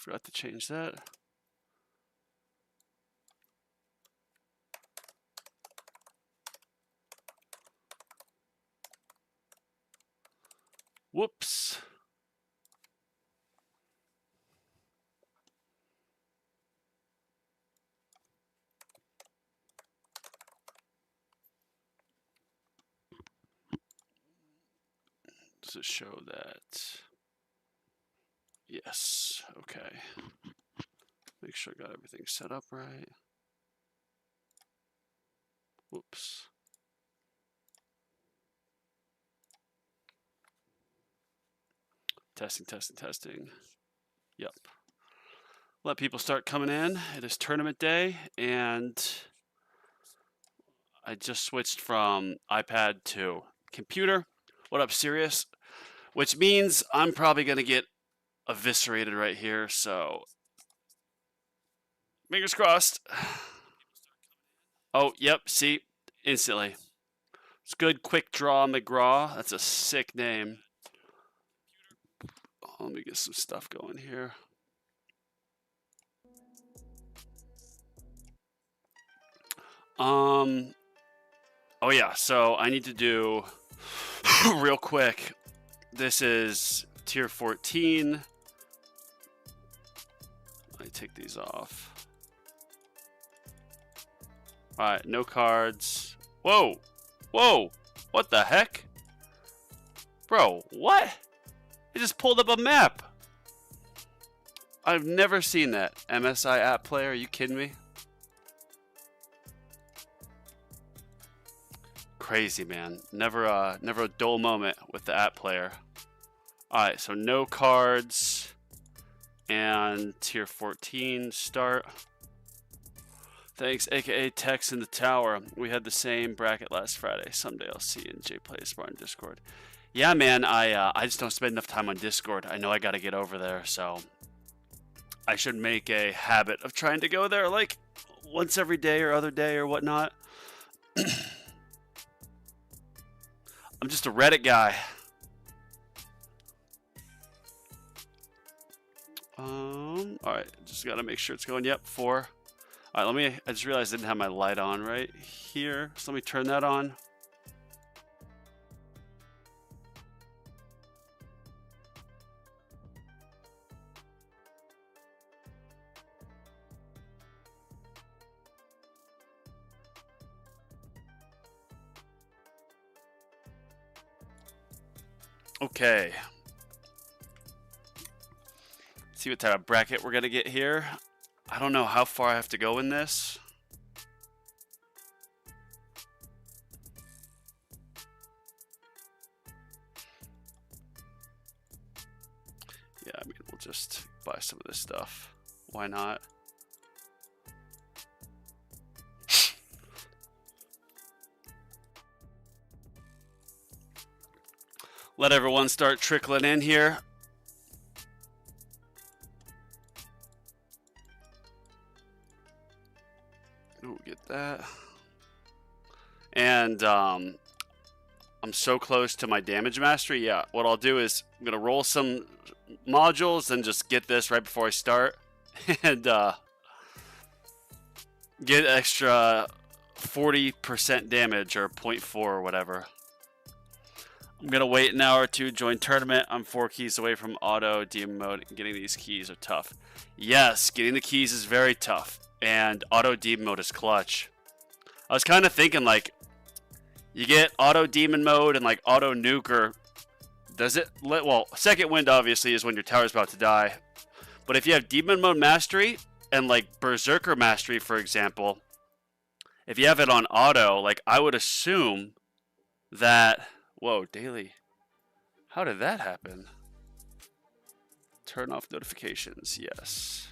Forgot to change that. Whoops. Does it show that? Yes. Okay. Make sure I got everything set up right. Whoops. Testing, testing, testing. Yep. Let people start coming in. It is tournament day, and I just switched from iPad to computer. What up, Sirius? Which means I'm probably going to get eviscerated right here, so fingers crossed. Oh, yep, see? Instantly. It's good, Quick Draw McGraw. That's a sick name. Oh, let me get some stuff going here. Oh yeah, so I need to do real quick. This is tier 14. Let me take these off. Alright, no cards. Whoa! Whoa! What the heck? Bro, what? It just pulled up a map. I've never seen that. MSI app player, are you kidding me? Crazy, man. Never a dull moment with the app player. Alright, so no cards. And tier 14 start. Thanks, aka Tex in the tower. We had the same bracket last Friday. Someday I'll see you in J Play Spartan Discord. Yeah, man, I just don't spend enough time on Discord. I know I gotta get over there, so I should make a habit of trying to go there like once every day or other day or whatnot. I'm just a Reddit guy. Alright, just gotta make sure it's going. Yep, 4. Alright, I just realized I didn't have my light on right here. So let me turn that on. Okay. See what type of bracket we're gonna get here. I don't know how far I have to go in this. Yeah, I mean, we'll just buy some of this stuff. Why not? Let everyone start trickling in here. Ooh, get that. And I'm so close to my damage mastery. Yeah, what I'll do is I'm gonna roll some modules and just get this right before I start, and get extra 40% damage or 0.4 or whatever. I'm gonna wait an hour to join tournament. I'm 4 keys away from auto demon mode, and getting these keys are tough. Yes, getting the keys is very tough, and auto demon mode is clutch. I was kind of thinking, like, you get auto demon mode and like auto nuke, does it let, well, second wind obviously is when your tower's about to die, but if you have demon mode mastery and like berserker mastery, for example, if you have it on auto, like, I would assume that, whoa, daily, how did that happen? Turn off notifications, yes.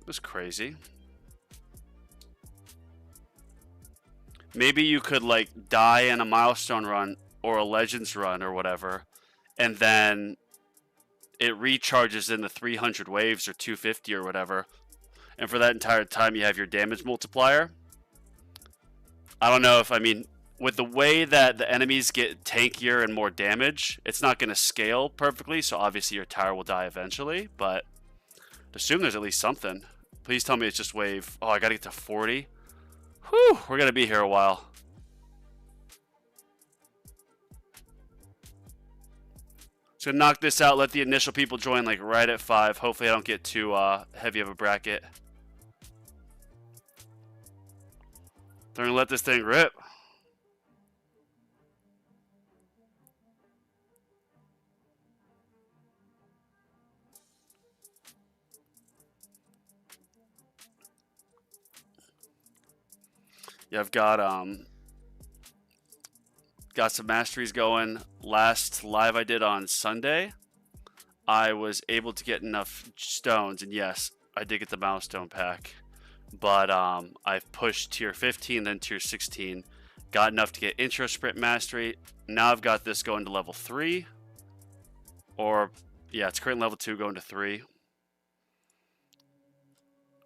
It was crazy. Maybe you could like die in a milestone run or a legends run or whatever, and then it recharges in the 300 waves or 250 or whatever, and for that entire time you have your damage multiplier. I don't know if, I mean, with the way that the enemies get tankier and more damage, it's not going to scale perfectly, so obviously your tower will die eventually, but Assume there's at least something. Please tell me it's just wave. Oh, I gotta get to 40. Whew, we're gonna be here a while. So knock this out, let the initial people join like right at 5. Hopefully I don't get too heavy of a bracket. They're gonna let this thing rip. Yeah, I've got some masteries going. Last live I did on Sunday, I was able to get enough stones, and yes, I did get the milestone pack. But I've pushed tier 15, then tier 16, got enough to get intro sprint mastery. Now I've got this going to level 3, or yeah, it's currently level 2 going to 3.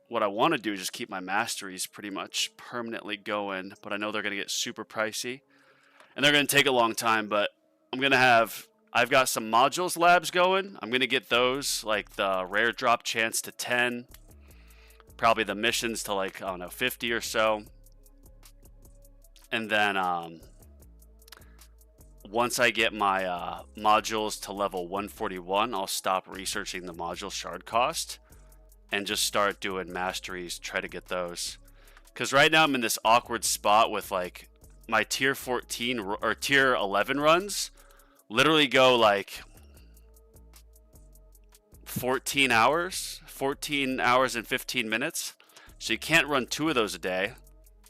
What I want to do is just keep my masteries pretty much permanently going, but I know they're going to get super pricey and they're going to take a long time. But I've got some modules labs going. I'm going to get those, like the rare drop chance to 10, probably the missions to like, I don't know, 50 or so. And then once I get my modules to level 141, I'll stop researching the module shard cost and just start doing masteries, try to get those. Because right now I'm in this awkward spot with like my tier 14 or tier 11 runs literally go like 14 hours and 15 minutes. So you can't run 2 of those a day.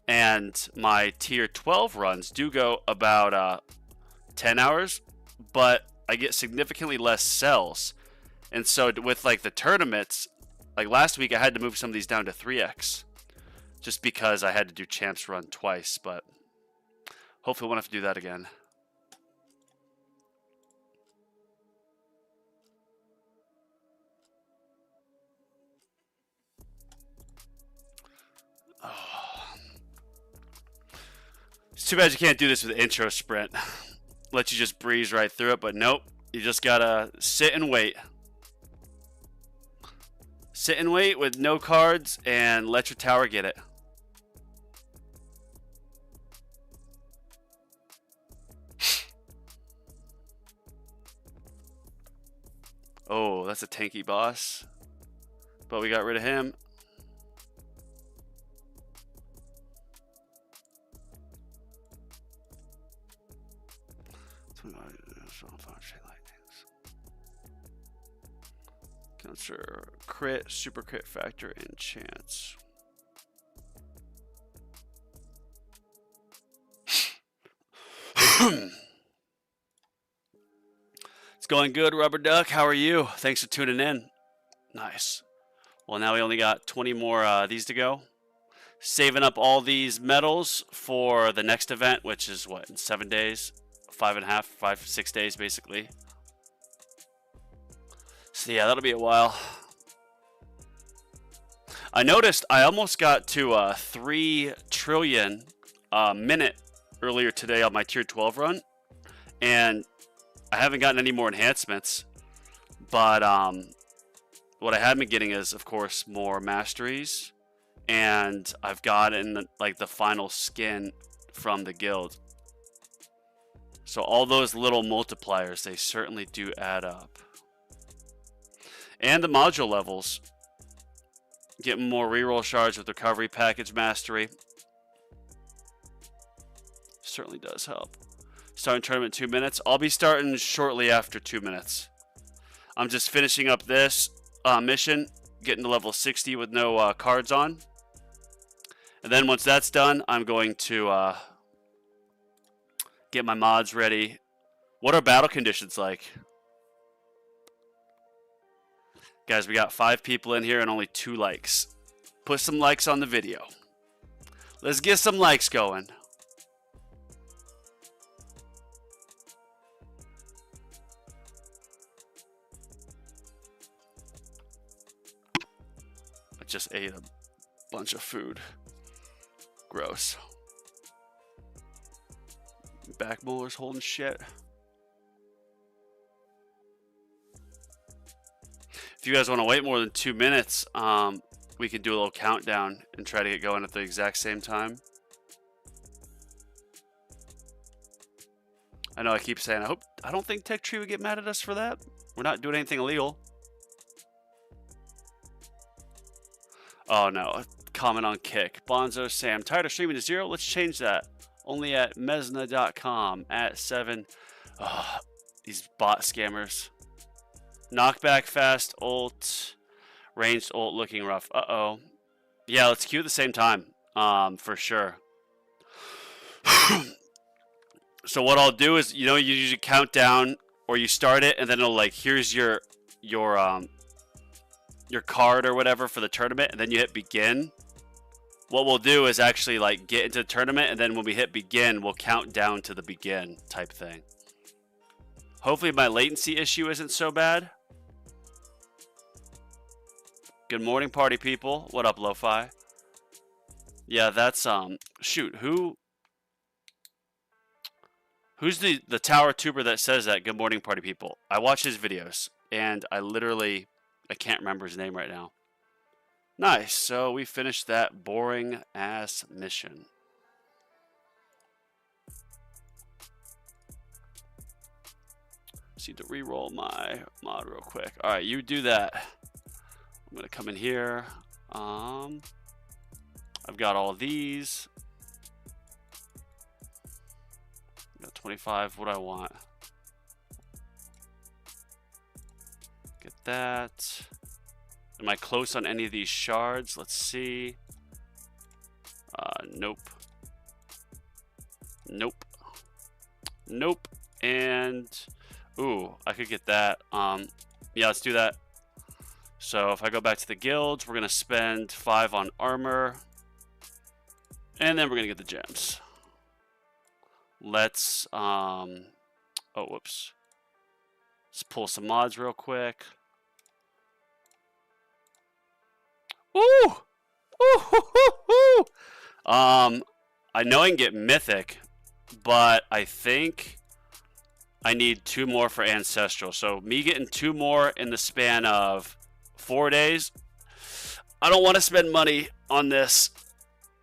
And my tier 12 runs do go about 10 hours, but I get significantly less cells. And so with like the tournaments, like last week I had to move some of these down to 3x just because I had to do champs run twice, but hopefully I won't have to do that again. Oh. It's too bad you can't do this with intro sprint. Let you just breeze right through it, but nope. You just gotta sit and wait. Sit and wait with no cards and let your tower get it. Oh, that's a tanky boss. But we got rid of him. Counter crit, super crit factor, and chance. It's going good, Rubber Duck. How are you? Thanks for tuning in. Nice. Well, now we only got 20 more these to go. Saving up all these medals for the next event, which is what, in 7 days? 6 days, basically. So yeah, that'll be a while. I noticed I almost got to 3 trillion minute earlier today on my tier 12 run, and I haven't gotten any more enhancements. But what I have been getting is, of course, more masteries, and I've gotten like the final skin from the guild. So all those little multipliers, they certainly do add up. And the module levels. Getting more reroll shards with recovery package mastery. Certainly does help. Starting tournament in 2 minutes. I'll be starting shortly after 2 minutes. I'm just finishing up this mission. Getting to level 60 with no cards on. And then once that's done, I'm going to get my mods ready. What are battle conditions like? Guys, we got 5 people in here and only 2 likes. Put some likes on the video. Let's get some likes going. I just ate a bunch of food. Gross. Back molars holding shit. If you guys want to wait more than 2 minutes, we can do a little countdown and try to get going at the exact same time. I know I keep saying, I don't think Tech Tree would get mad at us for that. We're not doing anything illegal. Oh no, comment on Kick. Bonzo Sam, tired of streaming to 0? Let's change that. Only at Mesna.com at 7. Oh, these bot scammers. Knockback fast ult. Ranged ult looking rough. Uh-oh. Yeah, let's queue at the same time. For sure. So what I'll do is, you usually count down or you start it and then it'll like, here's your card or whatever for the tournament, and then you hit begin. What we'll do is actually like get into the tournament, and then when we hit begin, we'll count down to the begin type thing. Hopefully my latency issue isn't so bad. Good morning, party people. What up, Lo-Fi? Yeah, that's shoot, who's the tower tuber that says that? Good morning, party people. I watch his videos and I can't remember his name right now. Nice. So we finished that boring ass mission. Just need to re-roll my mod real quick. All right, you do that. I'm gonna come in here. I've got all these. Got 25. What do I want? Get that. Am I close on any of these shards? Let's see. Nope. Nope. Nope. And ooh, I could get that. Yeah, let's do that. So if I go back to the guilds, we're gonna spend 5 on armor, and then we're gonna get the gems. Let's oh whoops. Let's pull some mods real quick. Ooh! Ooh, hoo, hoo, hoo. I know I can get mythic, but I think I need 2 more for ancestral. So me getting 2 more in the span of 4 days, I don't want to spend money on this.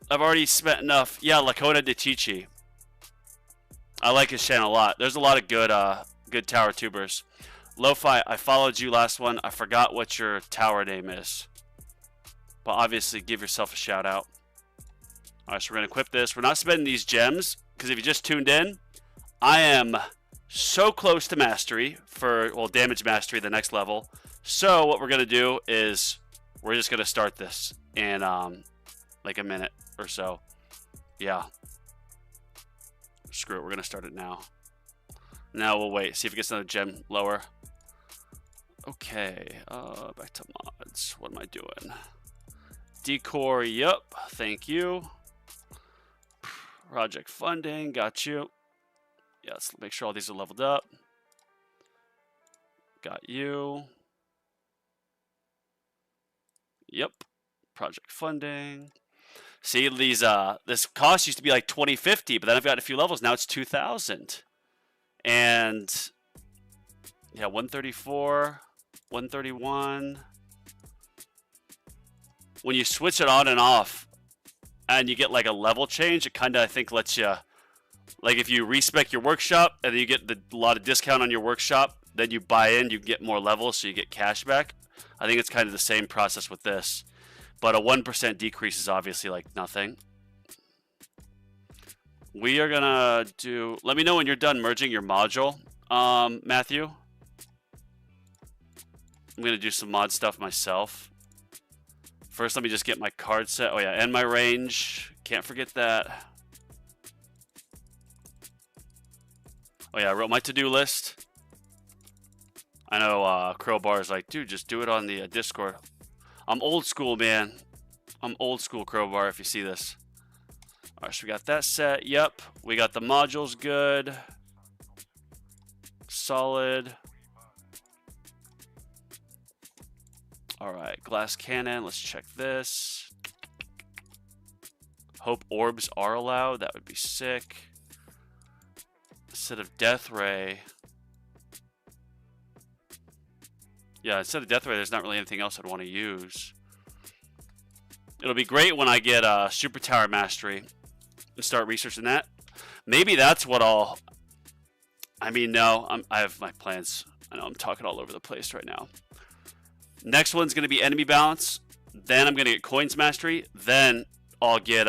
I've already spent enough. Yeah, Lakota de Chichi. I like his channel a lot. There's a lot of good tower tubers. Lo-Fi, I followed you last one. I forgot what your tower name is. But obviously, give yourself a shout out. All right, so we're going to equip this. We're not spending these gems, because if you just tuned in, I am so close to mastery for, well, damage mastery, the next level. So what we're going to do is we're just going to start this in like a minute or so. Yeah. Screw it. We're going to start it now. Now we'll wait. See if it gets another gem lower. Okay. Back to mods. What am I doing? Decor. Yup. Thank you. Project funding. Got you. Yeah, let's make sure all these are leveled up. Got you. Yep. Project funding. See, these this cost used to be like 2050, but then I've got a few levels. Now it's 2000. And yeah, 134, 131. When you switch it on and off and you get like a level change, it kind of, I think, lets you, like if you respec your workshop and then you get a lot of discount on your workshop, then you buy in, you get more levels, so you get cash back. I think it's kind of the same process with this. But a 1% decrease is obviously like nothing. We are gonna do, let me know when you're done merging your module, Matthew. I'm gonna do some mod stuff myself. First, let me just get my card set. Oh yeah, and my range. Can't forget that. Oh yeah, I wrote my to-do list. I know Crowbar is like, dude, just do it on the Discord. I'm old school, man. I'm old school, Crowbar, if you see this. All right, so we got that set. Yep. We got the modules good. Solid. All right, glass cannon. Let's check this. Hope orbs are allowed. That would be sick. Instead of death ray. Yeah, instead of Death Ray, there's not really anything else I'd want to use. It'll be great when I get Super Tower Mastery and start researching that. Maybe that's what I'll... I mean, no, I have my plans. I know I'm talking all over the place right now. Next one's going to be Enemy Balance. Then I'm going to get Coins Mastery. Then I'll get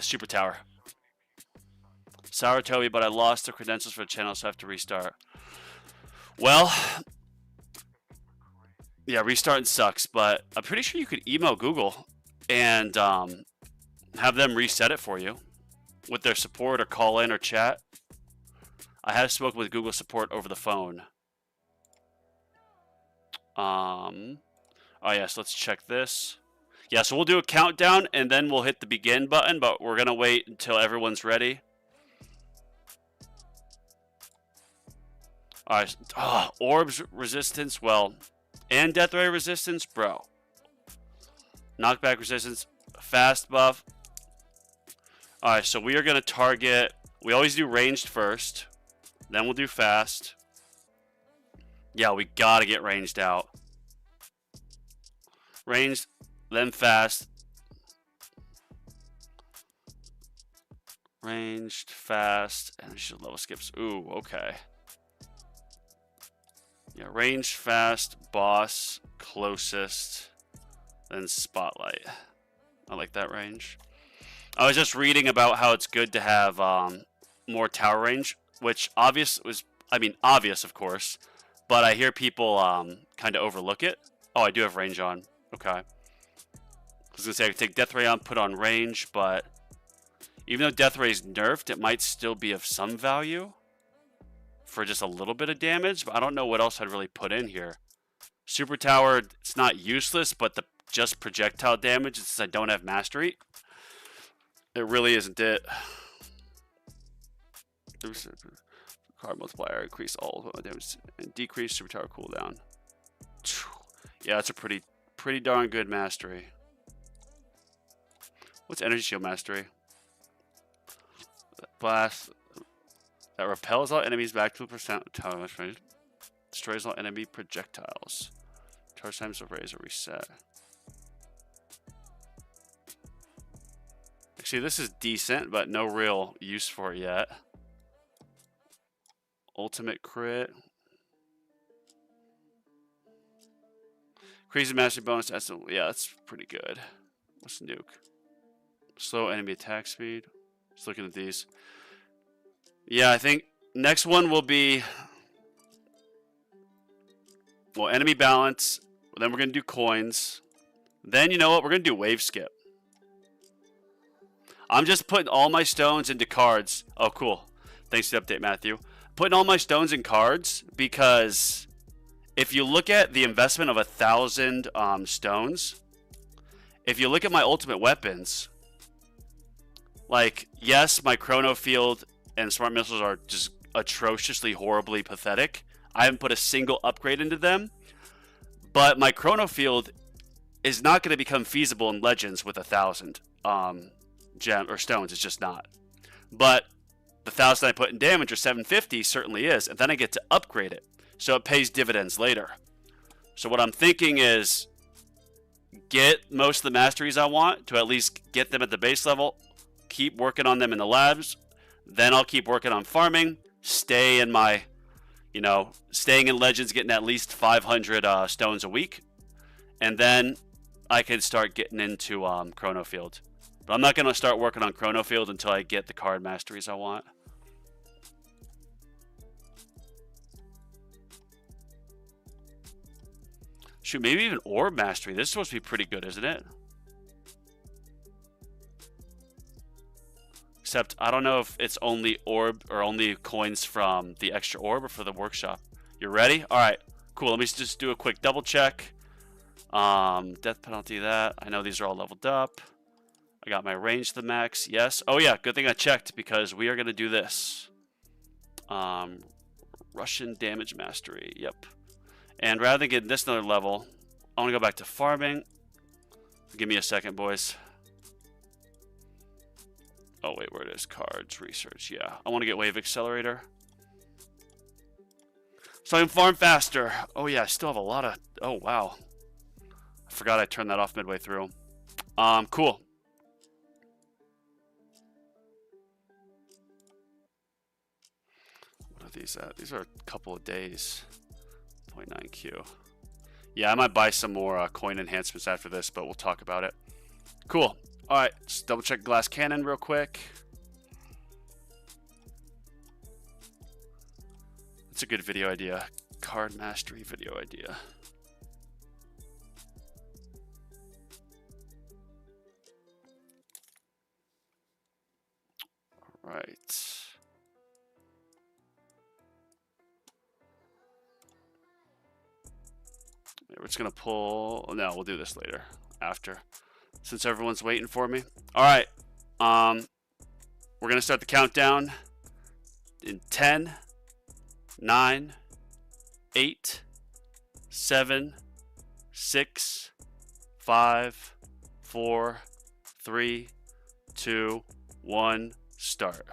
Super Tower. Sour Toby, but I lost the credentials for the channel, so I have to restart. Well, yeah, restarting sucks, but I'm pretty sure you could email Google and have them reset it for you with their support or call in or chat. I have spoken with Google support over the phone. Oh yes, let's check this. Yeah, so we'll do a countdown and then we'll hit the begin button, but we're gonna wait until everyone's ready. Alright, Orbs resistance, well, and Death Ray resistance, bro. Knockback resistance, fast buff. Alright, so we are gonna target, we always do ranged first. Then we'll do fast. Yeah, we gotta get ranged out. Ranged, then fast. Ranged, fast, and should level skips. Ooh, okay. Yeah, ranged, fast, boss, closest, then spotlight. I like that range. I was just reading about how it's good to have more tower range, which obvious, of course, but I hear people kind of overlook it. Oh, I do have range on. Okay. I was gonna say I could take Death Ray on, put on range, but even though Death Ray is nerfed, it might still be of some value for just a little bit of damage, but I don't know what else I'd really put in here. Super Tower, it's not useless, but the just projectile damage, since I don't have mastery, it really isn't it. Card multiplier, increase all damage and decrease Super Tower cooldown. Yeah, it's a pretty darn good mastery. What's Energy Shield Mastery? Blast that repels all enemies back to a percent tower range. Destroys all enemy projectiles. Charge times of raise or reset. Actually, this is decent, but no real use for it yet. Ultimate crit. Crazy mastery bonus. Yeah, that's pretty good. What's nuke? Slow enemy attack speed. Just looking at these. Yeah, I think next one will be, well, enemy balance. Then we're going to do coins. Then, you know what? We're going to do wave skip. I'm just putting all my stones into cards. Oh, cool. Thanks for the update, Matthew. Putting all my stones in cards because if you look at the investment of 1,000 stones, if you look at my ultimate weapons, like, yes, my Chrono Field and Smart Missiles are just atrociously, horribly pathetic. I haven't put a single upgrade into them, but my Chrono Field is not going to become feasible in Legends with 1,000 gem or stones. It's just not. But the 1,000 I put in damage or 750 certainly is, and then I get to upgrade it, so it pays dividends later. So what I'm thinking is get most of the masteries I want to at least get them at the base level, keep working on them in the labs, then I'll keep working on farming, stay in my, staying in Legends, getting at least 500 stones a week, and then I can start getting into Chrono Field. But I'm not going to start working on Chrono Field until I get the card masteries I want. Shoot, maybe even Orb Mastery. This is supposed to be pretty good, isn't it? Except, I don't know if it's only orb or only coins from the extra orb or for the workshop. You ready? Alright, cool. Let me just do a quick double check. Death penalty, that. I know these are all leveled up. I got my range to the max. Yes. Oh, yeah. Good thing I checked because we are going to do this. Russian damage mastery. Yep. And rather than getting this another level, I want to go back to farming. Give me a second, boys. Oh, wait, where it is? Cards, research. Yeah. I want to get Wave Accelerator. So I can farm faster. Oh yeah, I still have a lot of... Oh wow. I forgot I turned that off midway through. Cool. What are these at? These are a couple of days. 0.9Q. Yeah, I might buy some more coin enhancements after this, but we'll talk about it. Cool. Alright, just double check glass cannon real quick. That's a good video idea. Card mastery video idea. Alright. We're just going to pull... No, we'll do this later. After. Since everyone's waiting for me. Alright. We're going to start the countdown in 10, 9, 8, 7, 6, 5, 4, 3, 2, 1, start.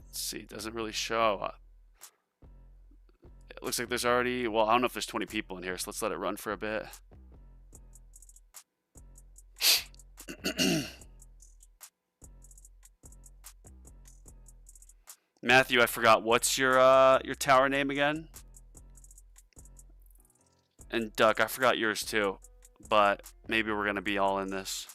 Let's see, it doesn't really show. It looks like there's already, well, I don't know if there's 20 people in here, so let's let it run for a bit. Matthew, I forgot. What's your tower name again? And Duck, I forgot yours too. But maybe we're gonna be all in this.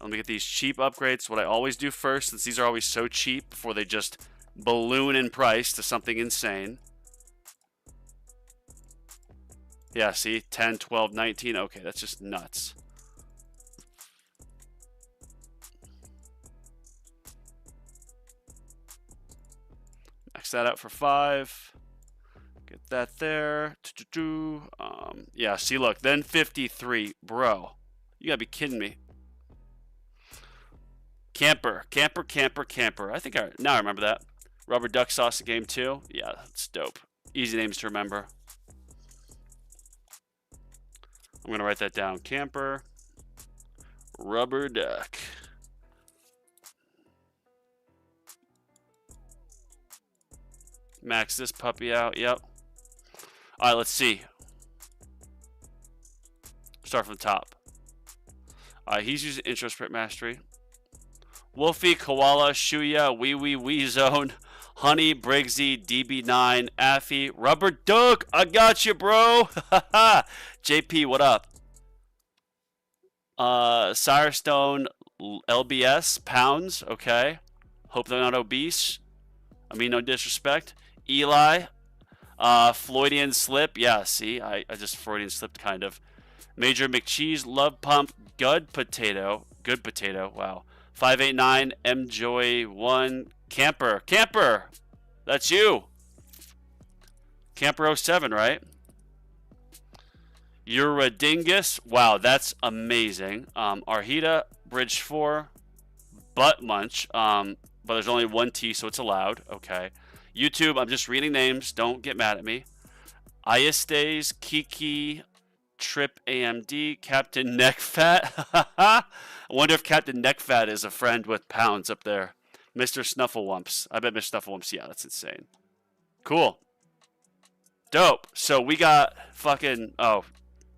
Let me get these cheap upgrades. What I always do first, since these are always so cheap before they just balloon in price to something insane. Yeah, see? 10, 12, 19. Okay, that's just nuts. Max that out for 5. Get that there. Yeah, see, look. Then 53. Bro, you gotta be kidding me. Camper. Camper, camper, camper. I think now I remember that. Rubber Duck Sauce in game 2. Yeah, that's dope. Easy names to remember. I'm going to write that down. Camper. Rubber Duck. Max this puppy out. Yep. All right, let's see. Start from the top. He's using intro sprint mastery. Wolfie, Koala, Shuya, Wee Wee, Wee Zone, Honey, Briggsy, DB9, Affy, Rubber Duck. I got you, bro. JP, what up? Sirestone, LBS, Pounds. Okay. Hope they're not obese. I mean, no disrespect. Eli, Floydian Slip. Yeah, see, I just Freudian slipped kind of. Major McCheese, Love Pump, Good Potato. Good Potato. Wow. 589 MJoy1 Camper. Camper! That's you. Camper 07, right? Uradingus. Wow, that's amazing. Arhita, Bridge 4, Butt Munch. But there's only one T, so it's allowed. Okay. YouTube, I'm just reading names. Don't get mad at me. Iastes, Kiki, Trip AMD, Captain Neckfat. I wonder if Captain Neckfat is a friend with Pounds up there. Mr. Snufflewumps. I bet Mr. Snufflewumps. Yeah, that's insane. Cool. Dope. So we got fucking... Oh,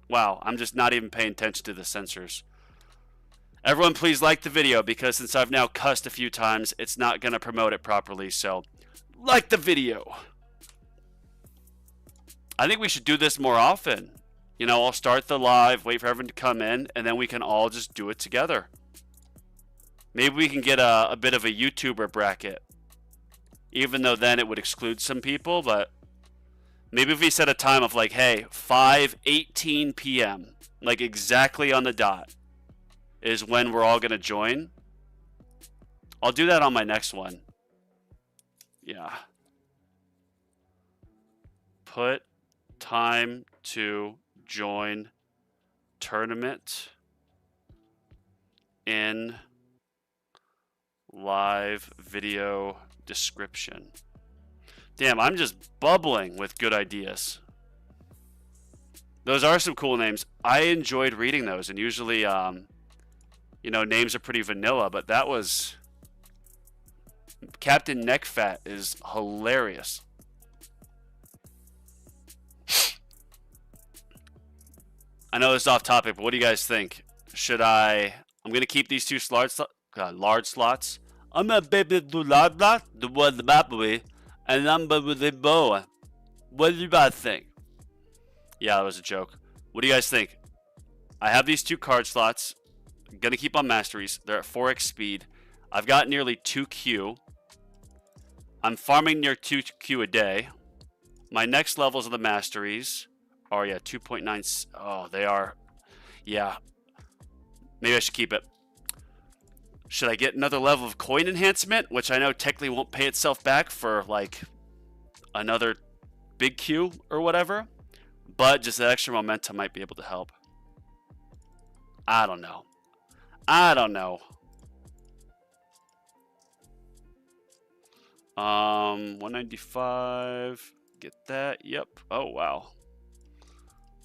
wow. I'm just not even paying attention to the sensors. Everyone please like the video because since I've now cussed a few times, it's not going to promote it properly. So like the video. I think we should do this more often. You know, I'll start the live, wait for everyone to come in, and then we can all just do it together. Maybe we can get a bit of a YouTuber bracket. Even though then it would exclude some people, but maybe if we set a time of like, hey, 5:18 p.m., like exactly on the dot, is when we're all going to join. I'll do that on my next one. Yeah. Put time to join tournament in live video description. Damn, I'm just bubbling with good ideas. Those are some cool names. I enjoyed reading those, and usually you know, names are pretty vanilla, but that was... Captain Neckfat is hilarious. I know this is off topic, but what do you guys think? Should I... I'm going to keep these two large slots. I'm a baby do large lot, the one the map away, and I'm with the bow. What do you guys think? Yeah, that was a joke. What do you guys think? I have these two card slots. I'm going to keep on masteries. They're at 4x speed. I've got nearly 2Q. I'm farming near 2Q a day. My next levels of the masteries are, yeah, 2.9. Oh, they are. Yeah. Maybe I should keep it. Should I get another level of coin enhancement, which I know technically won't pay itself back for like another big Q or whatever, but just that extra momentum might be able to help. I don't know. I don't know. 195. Get that. Yep. Oh, wow.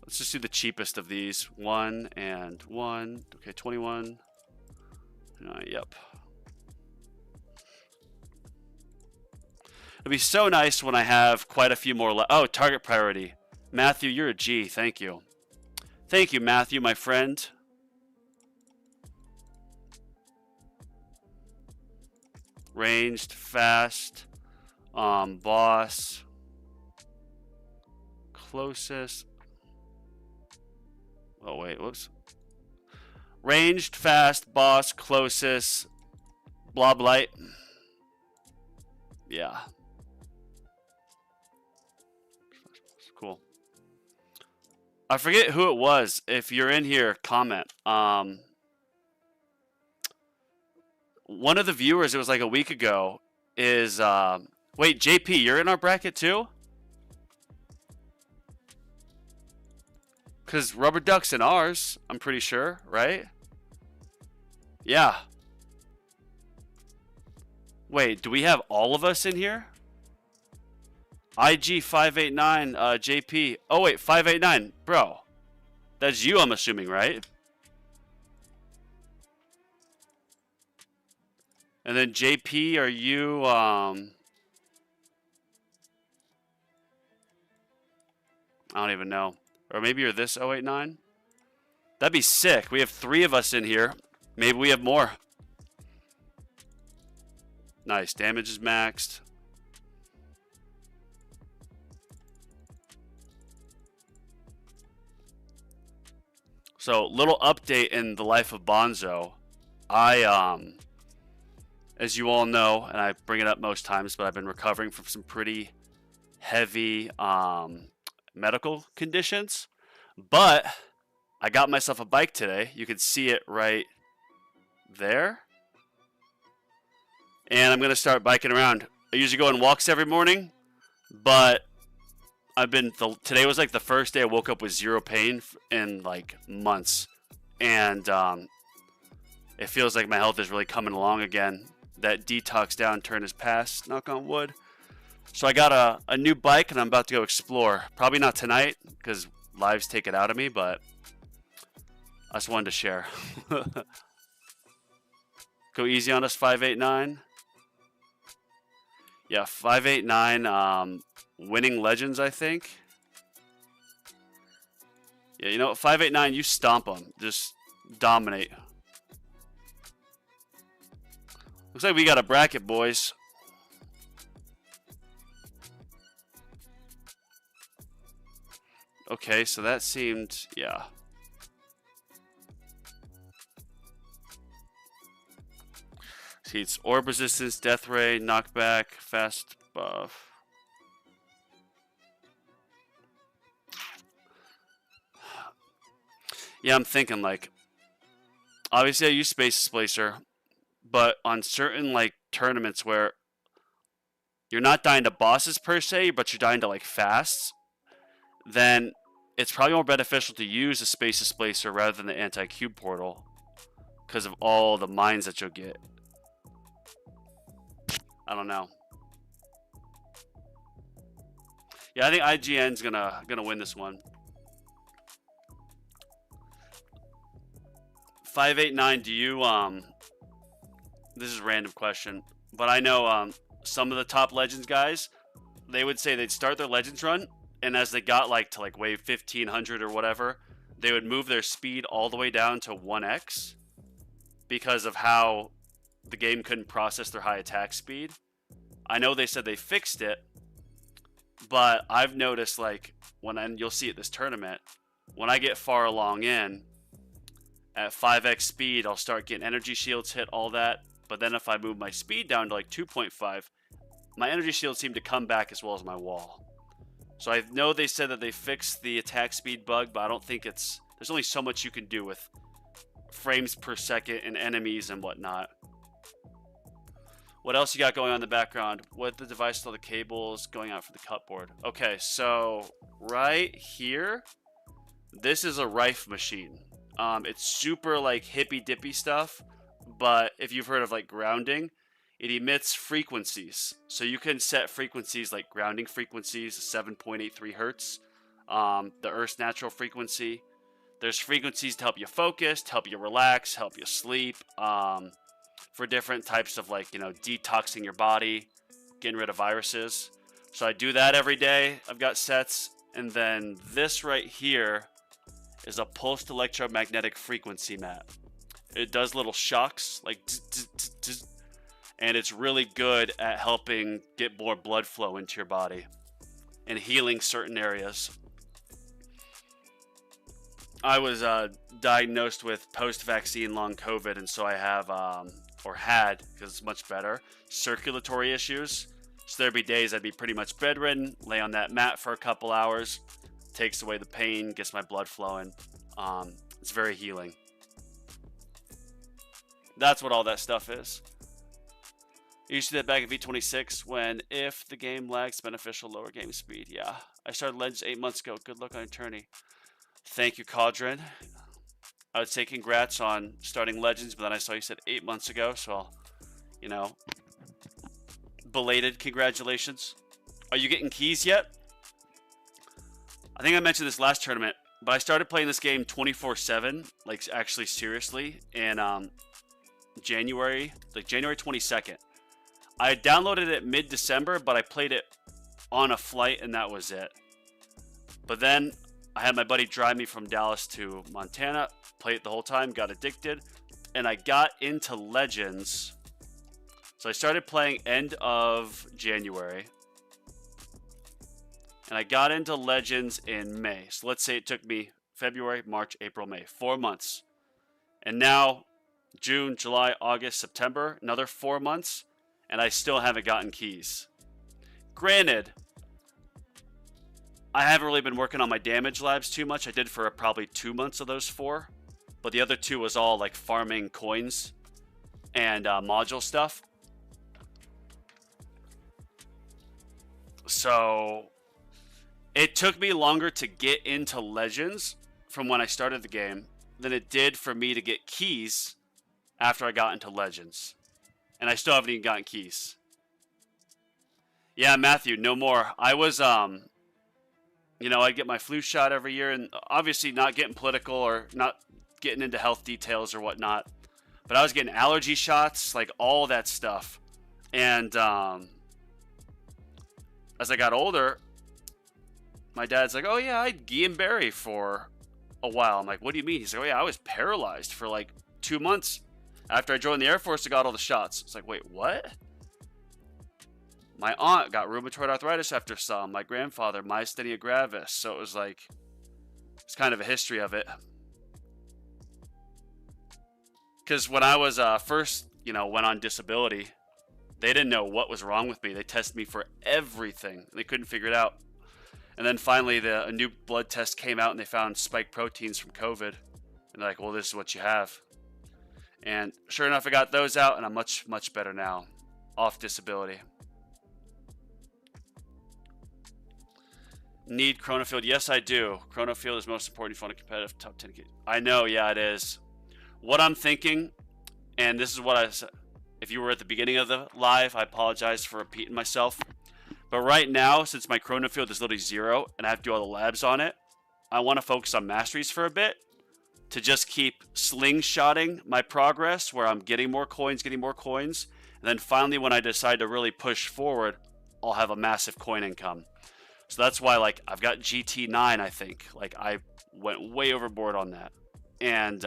Let's just do the cheapest of these. 1 and 1. Okay, 21. Yep. It'd be so nice when I have quite a few more. Oh, target priority. Matthew, you're a G. Thank you. Thank you, Matthew, my friend. Ranged, fast, boss, closest. Oh, wait, whoops. Ranged, fast, boss, closest, blob light. Yeah. Cool. I forget who it was. If you're in here, comment. One of the viewers, it was like a week ago, is... wait, JP, you're in our bracket too? Because Rubber Duck's in ours, I'm pretty sure, right? Yeah. Wait, do we have all of us in here? IG589, JP. Oh, wait, 589. Bro, that's you, I'm assuming, right? And then JP, are you, I don't even know. Or maybe you're this 089? That'd be sick. We have 3 of us in here. Maybe we have more. Nice. Damage is maxed. So, little update in the life of Bonzo. As you all know, and I bring it up most times, but I've been recovering from some pretty heavy medical conditions. But I got myself a bike today. You can see it right there. And I'm going to start biking around. I usually go on walks every morning, but today was like the first day I woke up with 0 pain in like months. And it feels like my health is really coming along again. That detox downturn is past, knock on wood. So I got a new bike and I'm about to go explore. Probably not tonight because lives take it out of me, but I just wanted to share. Go easy on us, 589. Yeah, 589, winning legends, I think. Yeah, you know what, 589, you stomp them. Just dominate. Looks like we got a bracket, boys. Okay, so that seemed, yeah. See, it's orb resistance, death ray, knockback, fast buff. Yeah, I'm thinking like, obviously I use Space Displacer, but on certain like tournaments where you're not dying to bosses per se, but you're dying to like fasts, then it's probably more beneficial to use a Space Displacer rather than the anti-cube portal because of all the mines that you'll get. I don't know. Yeah, I think IGN's gonna win this one. 589, do you, this is a random question, but I know, some of the top Legends guys, they would say they'd start their Legends run, and as they got, like, to, like, wave 1500 or whatever, they would move their speed all the way down to 1x because of how the game couldn't process their high attack speed. I know they said they fixed it, but I've noticed, like, you'll see at this tournament, when I get far along in, at 5x speed, I'll start getting energy shields hit, all that. But then if I move my speed down to like 2.5, my energy shields seem to come back as well as my wall. So I know they said that they fixed the attack speed bug, but I don't think there's only so much you can do with frames per second and enemies and whatnot. What else you got going on in the background? What the device all the cables going out for the cupboard? Okay, so right here, this is a Rife machine. It's super like hippy dippy stuff, but if you've heard of like grounding, it emits frequencies. So you can set frequencies like grounding frequencies, 7.83 hertz, the Earth's natural frequency. There's frequencies to help you focus, to help you relax, help you sleep, for different types of like, detoxing your body, getting rid of viruses. So I do that every day. I've got sets. And then this right here is a pulsed electromagnetic frequency mat. It does little shocks, like and it's really good at helping get more blood flow into your body and healing certain areas. I was diagnosed with post-vaccine long COVID, and so I have, or had, because it's much better, circulatory issues. So there'd be days I'd be pretty much bedridden, lay on that mat for a couple hours, takes away the pain, gets my blood flowing. It's very healing. That's what all that stuff is. You used to do that back in V26 when if the game lags, beneficial lower game speed. Yeah, I started Legends 8 months ago. Good luck on Eternity. Thank you, Caudron. I would say congrats on starting Legends, but then I saw you said 8 months ago, so I'll, belated congratulations. Are you getting keys yet? I think I mentioned this last tournament, but I started playing this game 24/7, like actually seriously, in January 22nd. I downloaded it mid-December, but I played it on a flight, and that was it. But then I had my buddy drive me from Dallas to Montana, played it the whole time, got addicted, and I got into Legends. So I started playing end of January, and I got into Legends in May. So let's say it took me February, March, April, May, 4 months. And now June, July, August, September, another 4 months, and I still haven't gotten keys. Granted, I haven't really been working on my damage labs too much. I did for probably 2 months of those 4, but the other 2 was all like farming coins and module stuff. So it took me longer to get into Legends from when I started the game than it did for me to get keys after I got into Legends. And I still haven't even gotten keys. Yeah, Matthew, no more. I was, I'd get my flu shot every year, and obviously not getting political or not getting into health details or whatnot, but I was getting allergy shots, like all that stuff. And as I got older, my dad's like, oh yeah, I had Guillain-Barré for a while. I'm like, what do you mean? He's like, oh yeah, I was paralyzed for like 2 months. After I joined the Air Force, I got all the shots. It's like, wait, what? My aunt got rheumatoid arthritis after some. My grandfather, myasthenia gravis. So it was like, it's kind of a history of it. Because when I was first, went on disability, they didn't know what was wrong with me. They tested me for everything. They couldn't figure it out. And then finally, a new blood test came out, and they found spike proteins from COVID. And they're like, well, this is what you have. And sure enough, I got those out, and I'm much, much better now. Off disability. Need Chronofield? Yes, I do. Chronofield is most important if you want a competitive top 10. I know, yeah, it is. What I'm thinking, and this is what I said. If you were at the beginning of the live, I apologize for repeating myself. But right now, since my Chronofield is literally 0, and I have to do all the labs on it, I want to focus on masteries for a bit. to just keep slingshotting my progress where I'm getting more coins. And then finally, when I decide to really push forward, I'll have a massive coin income. So that's why, like, I've got GT9, I think. Like, I went way overboard on that. And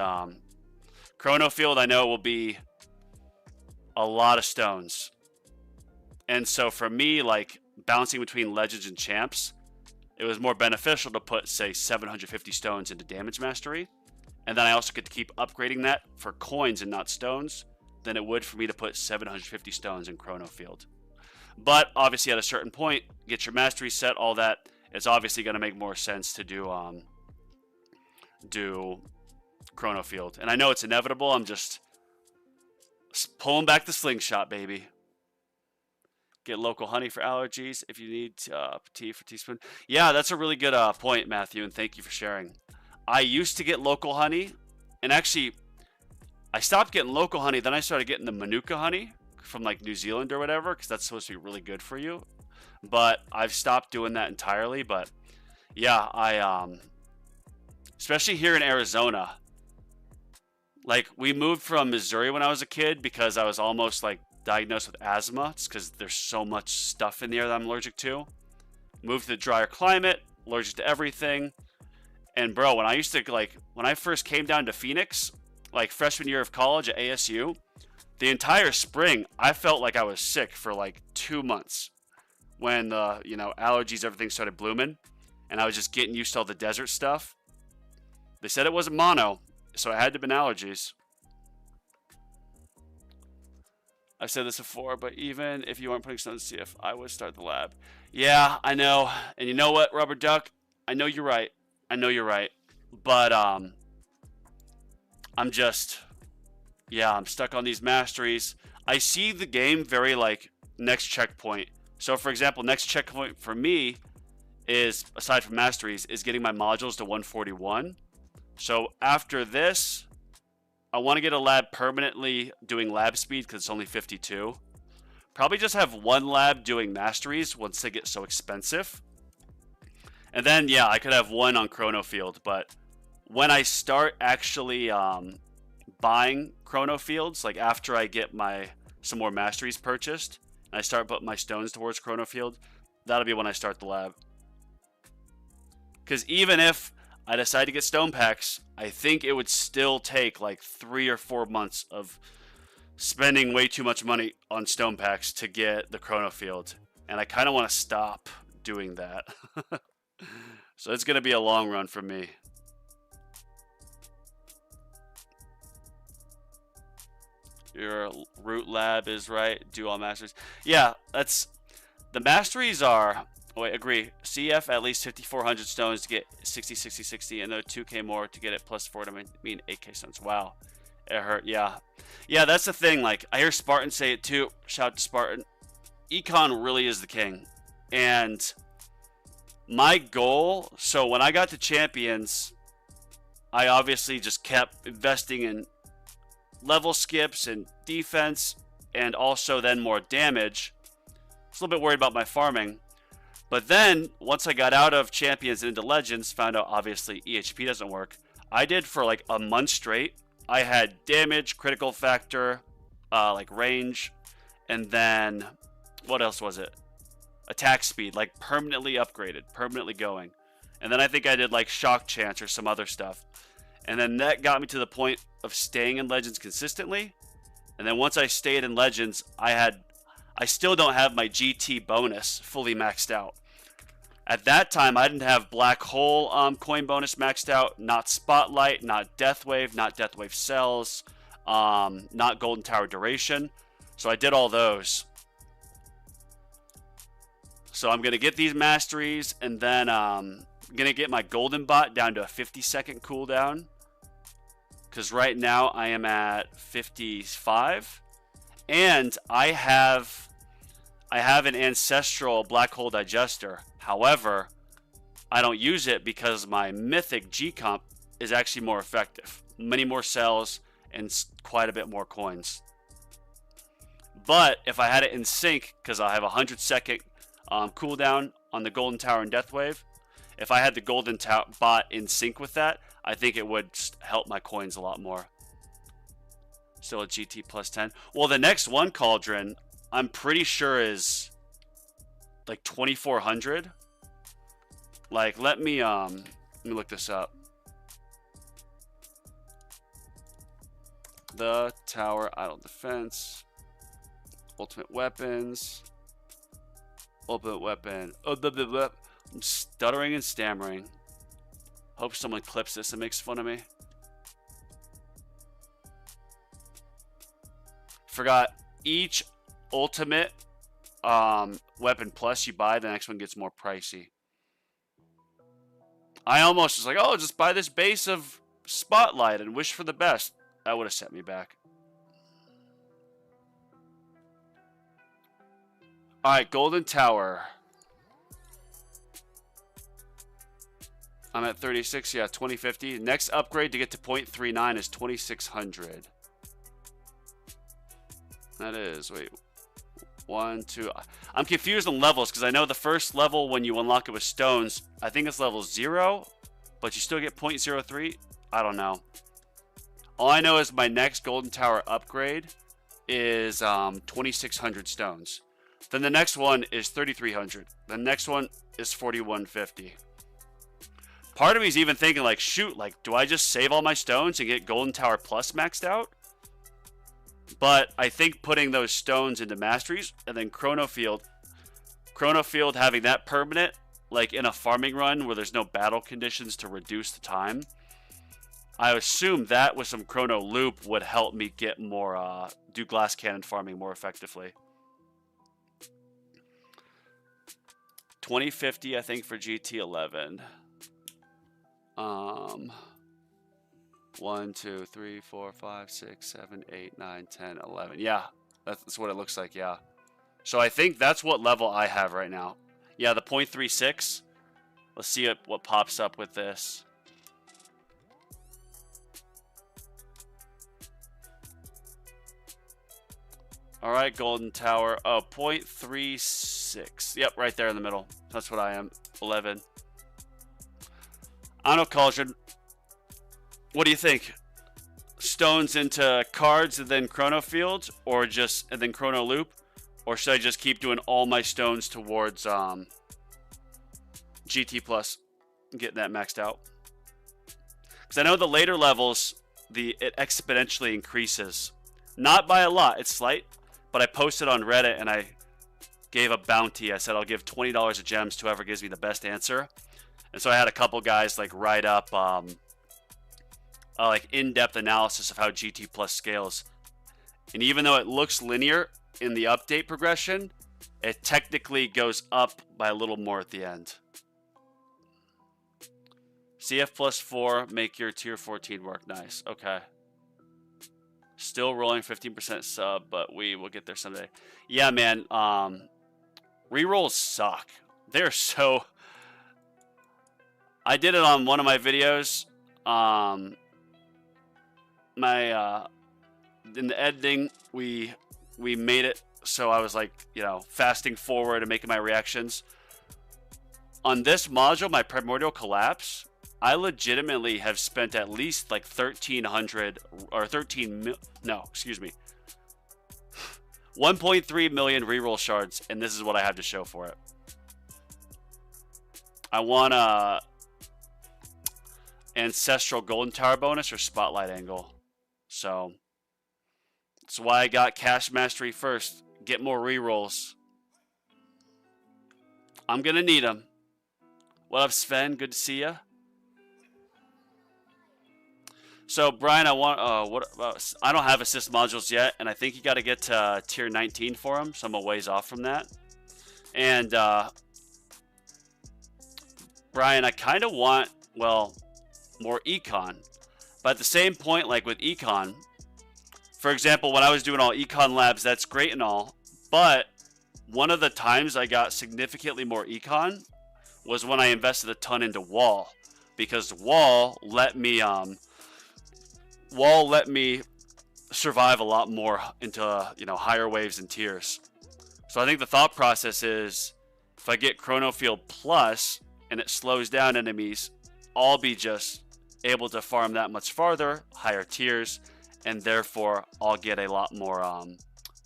Chrono Field, I know, will be a lot of stones. And so for me, like, bouncing between Legends and Champs, it was more beneficial to put, say, 750 stones into Damage Mastery. And then I also get to keep upgrading that for coins and not stones than it would for me to put 750 stones in Chrono Field. But obviously at a certain point, get your mastery set, all that, it's obviously going to make more sense to do Chrono Field. And I know it's inevitable. I'm just pulling back the slingshot, baby. Get local honey for allergies if you need tea for teaspoon. Yeah, that's a really good point, Matthew, and thank you for sharing. I used to get local honey, and actually, I stopped getting local honey. Then I started getting the Manuka honey from like New Zealand or whatever, because that's supposed to be really good for you. But I've stopped doing that entirely. But yeah, I especially here in Arizona, like we moved from Missouri when I was a kid because I was almost like diagnosed with asthma. It's because there's so much stuff in the air that I'm allergic to. Moved to the drier climate, allergic to everything. And bro, when I first came down to Phoenix, like freshman year of college at ASU, the entire spring, I felt like I was sick for like 2 months when allergies, everything started blooming, and I was just getting used to all the desert stuff. They said it wasn't mono, so it had to have been allergies. I've said this before, but even if you weren't putting stones in CF, I would start the lab. Yeah, I know. And you know what, Rubber Duck? I know you're right. But I'm stuck on these masteries. I see the game very like next checkpoint. So for example, next checkpoint for me is, aside from masteries, is getting my modules to 141. So after this, I want to get a lab permanently doing lab speed because it's only 52. Probably just have one lab doing masteries once they get so expensive. And then, yeah, I could have one on Chrono Field, but when I start actually buying Chrono Fields, like after I get some more masteries purchased, and I start putting my stones towards Chrono Field, that'll be when I start the lab. Because even if I decide to get stone packs, I think it would still take like 3 or 4 months of spending way too much money on stone packs to get the Chrono Field. And I kind of want to stop doing that. So it's going to be a long run for me. Your root lab is right. Do all masteries. Yeah, that's the masteries are. Oh, wait, agree. CF at least 5,400 stones to get 60, 60, 60, and another 2k more to get it plus 4 to mean 8k stones. Wow, it hurt. Yeah, that's the thing. Like I hear Spartan say it too. Shout out to Spartan. Econ really is the king, and my goal. So when I got to Champions, I obviously just kept investing in level skips and defense, and also then more damage. I was a little bit worried about my farming. But then, once I got out of Champions and into Legends, found out obviously EHP doesn't work. I did for like a month straight. I had damage, critical factor, like range, and then, what else was it? Attack speed, like permanently upgraded, permanently going. And then I think I did like shock chance or some other stuff. And then that got me to the point of staying in Legends consistently. And then once I stayed in Legends, I still don't have my GT bonus fully maxed out. At that time, I didn't have Black Hole coin bonus maxed out, not Spotlight, not Deathwave, not Deathwave Cells, not Golden Tower Duration. So I did all those. So I'm going to get these masteries, and then I'm going to get my Golden Bot down to a 50-second cooldown. Because right now I am at 55. And I have an Ancestral Black Hole Digester. However, I don't use it because my Mythic G-Comp is actually more effective. Many more cells and quite a bit more coins. But if I had it in sync, because I have a 100-second cooldown on the Golden Tower and Deathwave, if I had the Golden Bot in sync with that, I think it would help my coins a lot more. Still a GT plus 10. Well, the next one, Cauldron, I'm pretty sure is like 2400. Like, let me look this up. The Tower Idle Defense, Ultimate Weapons, Ultimate Weapon. Oh, I'm stuttering and stammering. Hope someone clips this and makes fun of me. Forgot, each ultimate weapon plus you buy, the next one gets more pricey. I almost was like, oh, just buy this base of Spotlight and wish for the best. That would have set me back. Alright, Golden Tower. I'm at 36, yeah, 2050. Next upgrade to get to 0.39 is 2600. That is, wait, 1, 2. I'm confused on levels because I know the first level when you unlock it with stones, I think it's level 0, but you still get 0.03. I don't know. All I know is my next Golden Tower upgrade is 2600 stones. Then the next one is 3300. The next one is 4150. Part of me is even thinking like, shoot, like, do I just save all my stones and get Golden Tower Plus maxed out? But I think putting those stones into masteries and then Chrono Field having that permanent, like in a farming run where there's no battle conditions to reduce the time, I assume that with some Chrono Loop would help me get more, do glass cannon farming more effectively. 2050, I think, for GT11. 1, 2, 3, 4, 5, 6, 7, 8, 9, 10, 11. Yeah, that's what it looks like, yeah. So I think that's what level I have right now. Yeah, the 0.36. Let's see what pops up with this. All right, Golden Tower. Oh, 0.36. Yep, right there in the middle. That's what I am. 11. I don't know, Cauldron. What do you think? Stones into cards and then Chrono Field, or just and then Chrono Loop, or should I just keep doing all my stones towards GT Plus, and getting that maxed out? Because I know the later levels, it exponentially increases, not by a lot. It's slight, but I posted on Reddit and I gave a bounty. I said I'll give $20 of gems to whoever gives me the best answer. And so I had a couple guys like write up like in-depth analysis of how GT Plus scales. And even though it looks linear in the update progression, it technically goes up by a little more at the end. CF plus 4, make your tier 14 work. Nice. Okay. Still rolling 15% sub, but we will get there someday. Yeah, man. Rerolls suck. They're so... I did it on one of my videos. In the editing, we made it so I was like, you know, fasting forward and making my reactions. On this module, my Primordial Collapse, I legitimately have spent at least like 1,300 or 1.3 million reroll shards, and this is what I have to show for it. I want a Ancestral Golden Tower bonus or Spotlight Angle. So that's why I got Cash Mastery first. Get more rerolls. I'm gonna need them. What up, Sven? Good to see ya. So Brian, I want I don't have assist modules yet, and I think you got to get to tier 19 for them. So I'm a ways off from that. And Brian, I kind of want, well, more econ, but at the same point, like with econ, for example, when I was doing all econ labs, that's great and all, but one of the times I got significantly more econ was when I invested a ton into Wall, because Wall let me survive a lot more into, you know, higher waves and tiers. So I think the thought process is, if I get Chrono Field Plus and it slows down enemies, I'll be just able to farm that much farther, higher tiers, and therefore I'll get a lot more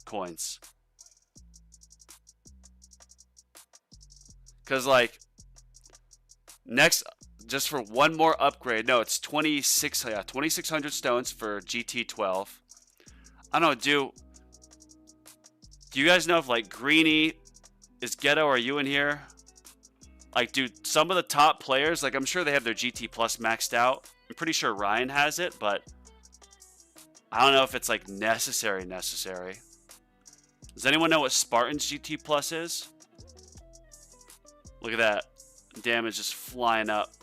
coins. Because like next, just for one more upgrade, no, it's 2600 stones for GT12. I don't know, do you guys know if like Greeny, is Ghetto, are you in here? Like, dude, some of the top players, like I'm sure they have their GT Plus maxed out. I'm pretty sure Ryan has it, but I don't know if it's like necessary. Does anyone know what Spartan's GT Plus is? Look at that. Damage just flying up.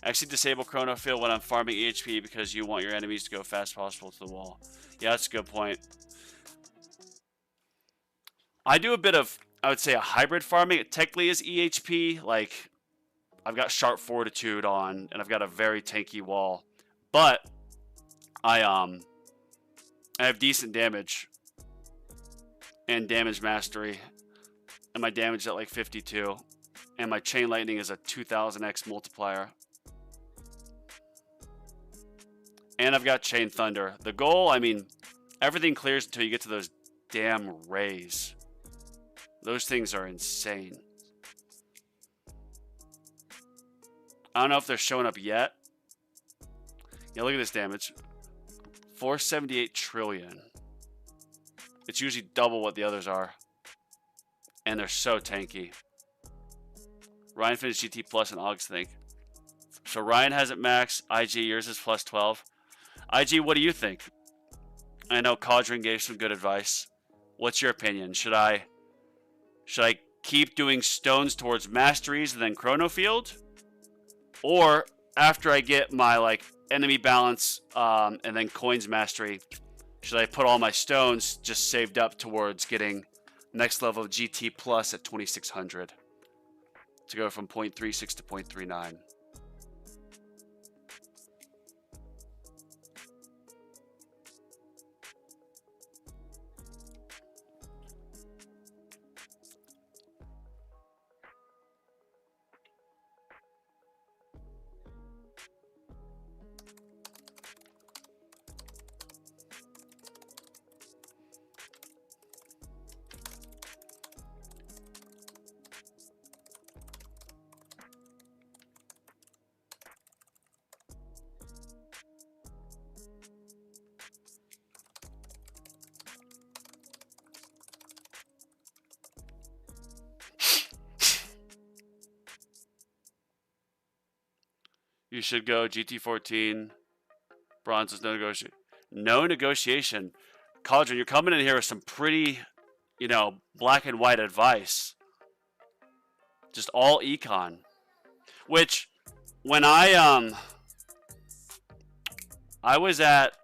Actually disable Chrono Field when I'm farming EHP because you want your enemies to go fast as possible to the wall. Yeah, that's a good point. I do a bit of, I would say, a hybrid farming. It technically is EHP. Like, I've got Sharp Fortitude on, and I've got a very tanky wall. But I have decent damage and damage mastery, and my damage at like 52, and my Chain Lightning is a 2000x multiplier. And I've got Chain Thunder. The goal, I mean, everything clears until you get to those damn rays. Those things are insane. I don't know if they're showing up yet. Yeah, look at this damage. 478 trillion. It's usually double what the others are. And they're so tanky. Ryan finished GT Plus and August, I think. So Ryan has it max. IG, yours is plus 12. IG, what do you think? I know Codrin gave some good advice. What's your opinion? Should I keep doing stones towards masteries and then Chrono Field? Or after I get my like enemy balance and then coins mastery, should I put all my stones just saved up towards getting next level of GT Plus at 2600 to go from 0.36 to 0.39? You should go GT14. Bronze is no negotiation. No negotiation. Codrin, you're coming in here with some pretty, black and white advice. Just all econ. Which, when I was at,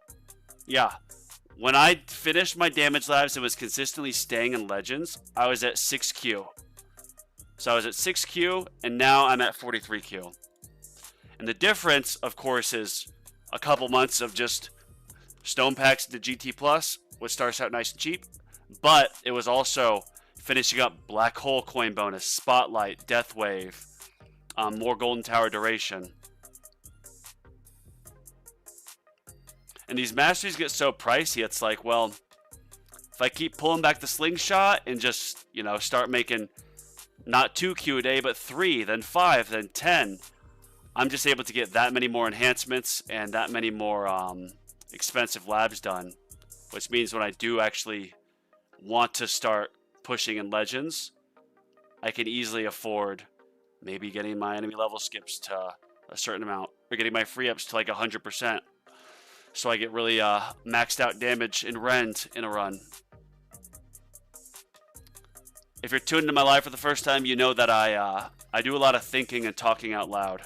when I finished my damage labs and was consistently staying in Legends, I was at 6Q. So I was at 6Q, and now I'm at 43Q. And the difference, of course, is a couple months of just stone packs to GT Plus, which starts out nice and cheap. But it was also finishing up Black Hole coin bonus, Spotlight, Death Wave, more Golden Tower duration. And these masteries get so pricey, it's like, well, if I keep pulling back the slingshot and just, start making not 2Q a day, but 3, then 5, then 10, I'm just able to get that many more enhancements and that many more expensive labs done, which means when I do actually want to start pushing in Legends, I can easily afford maybe getting my enemy level skips to a certain amount, or getting my free ups to like 100%, so I get really maxed out damage in Rend in a run. If you're tuned into my live for the first time, you know that I do a lot of thinking and talking out loud.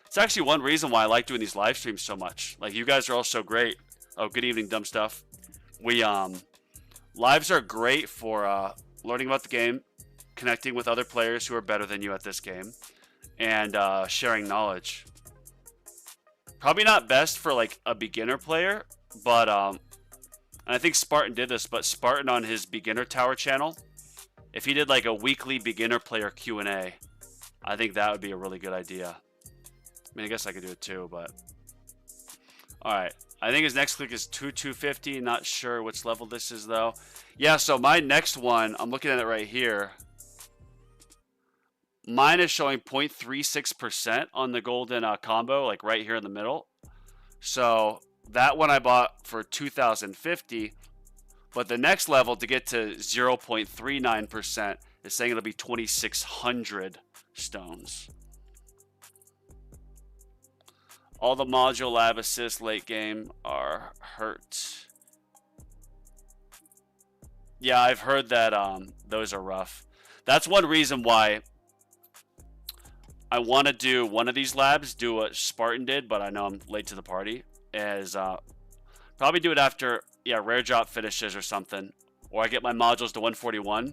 It's actually one reason why I like doing these live streams so much. Like, you guys are all so great. Oh, good evening, dumb stuff. Lives are great for learning about the game, connecting with other players who are better than you at this game, and sharing knowledge. Probably not best for like a beginner player, but and I think Spartan did this, but Spartan on his beginner tower channel, if he did like a weekly beginner player Q&A, I think that would be a really good idea. mean, I guess I could do it too, but... Alright. I think his next click is 250. Not sure which level this is, though. Yeah, so my next one, I'm looking at it right here. Mine is showing 0.36% on the golden combo, like right here in the middle. So that one I bought for 2,050. But the next level to get to 0.39% is saying it'll be 2,600 stones. All the module lab assists late game are hurt. Yeah, I've heard that those are rough. That's one reason why I want to do one of these labs, do what Spartan did, but I know I'm late to the party, is probably do it after, yeah, rare drop finishes or something, or I get my modules to 141.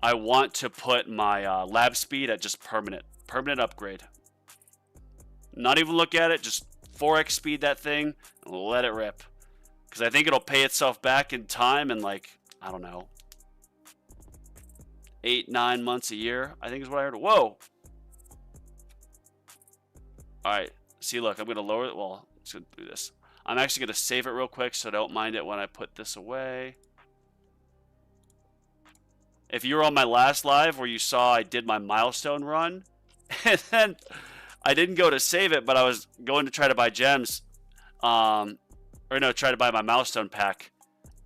I want to put my lab speed at just permanent upgrade. Not even look at it, just 4x speed that thing and let it rip. Because I think it'll pay itself back in time in like, I don't know, 8-9 months a year, I think is what I heard. Whoa! Alright, see, look, I'm going to lower it. Well, I'm just going to do this. I'm actually going to save it real quick, so don't mind it when I put this away. If you were on my last live where you saw I did my milestone run, and then I didn't go to save it, but I was going to try to buy gems, or no, try to buy my milestone pack.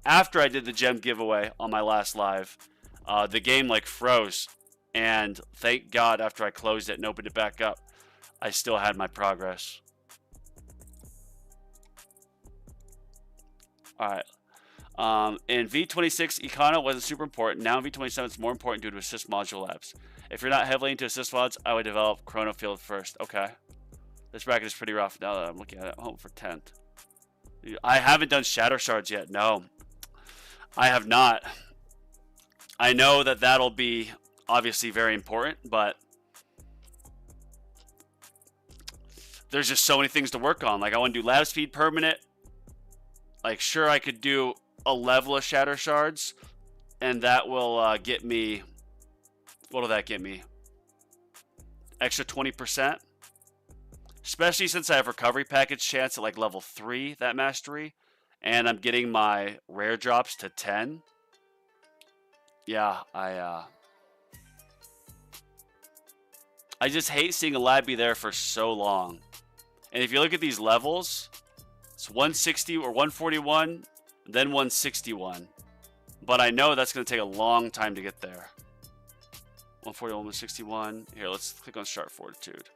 After I did the gem giveaway on my last live, the game like froze, and thank God after I closed it and opened it back up, I still had my progress. Alright. In V26, Econo wasn't super important. Now in V27, it's more important due to assist module labs. If you're not heavily into assist mods, I would develop Chrono Field first. Okay. This bracket is pretty rough now that I'm looking at it. Home for 10th. I haven't done Shadow Shards yet. No. I have not. I know that that'll be obviously very important, but there's just so many things to work on. Like, I want to do lab speed permanent. Like, sure, I could do a level of Shatter Shards, and that will get me... What will that get me? Extra 20%? Especially since I have recovery package chance at like level 3, that mastery, and I'm getting my rare drops to 10. Yeah, I just hate seeing a lab be there for so long. And if you look at these levels, it's 160 or 141, then 161. But I know that's going to take a long time to get there. 141, 161. Here, let's click on Sharp Fortitude.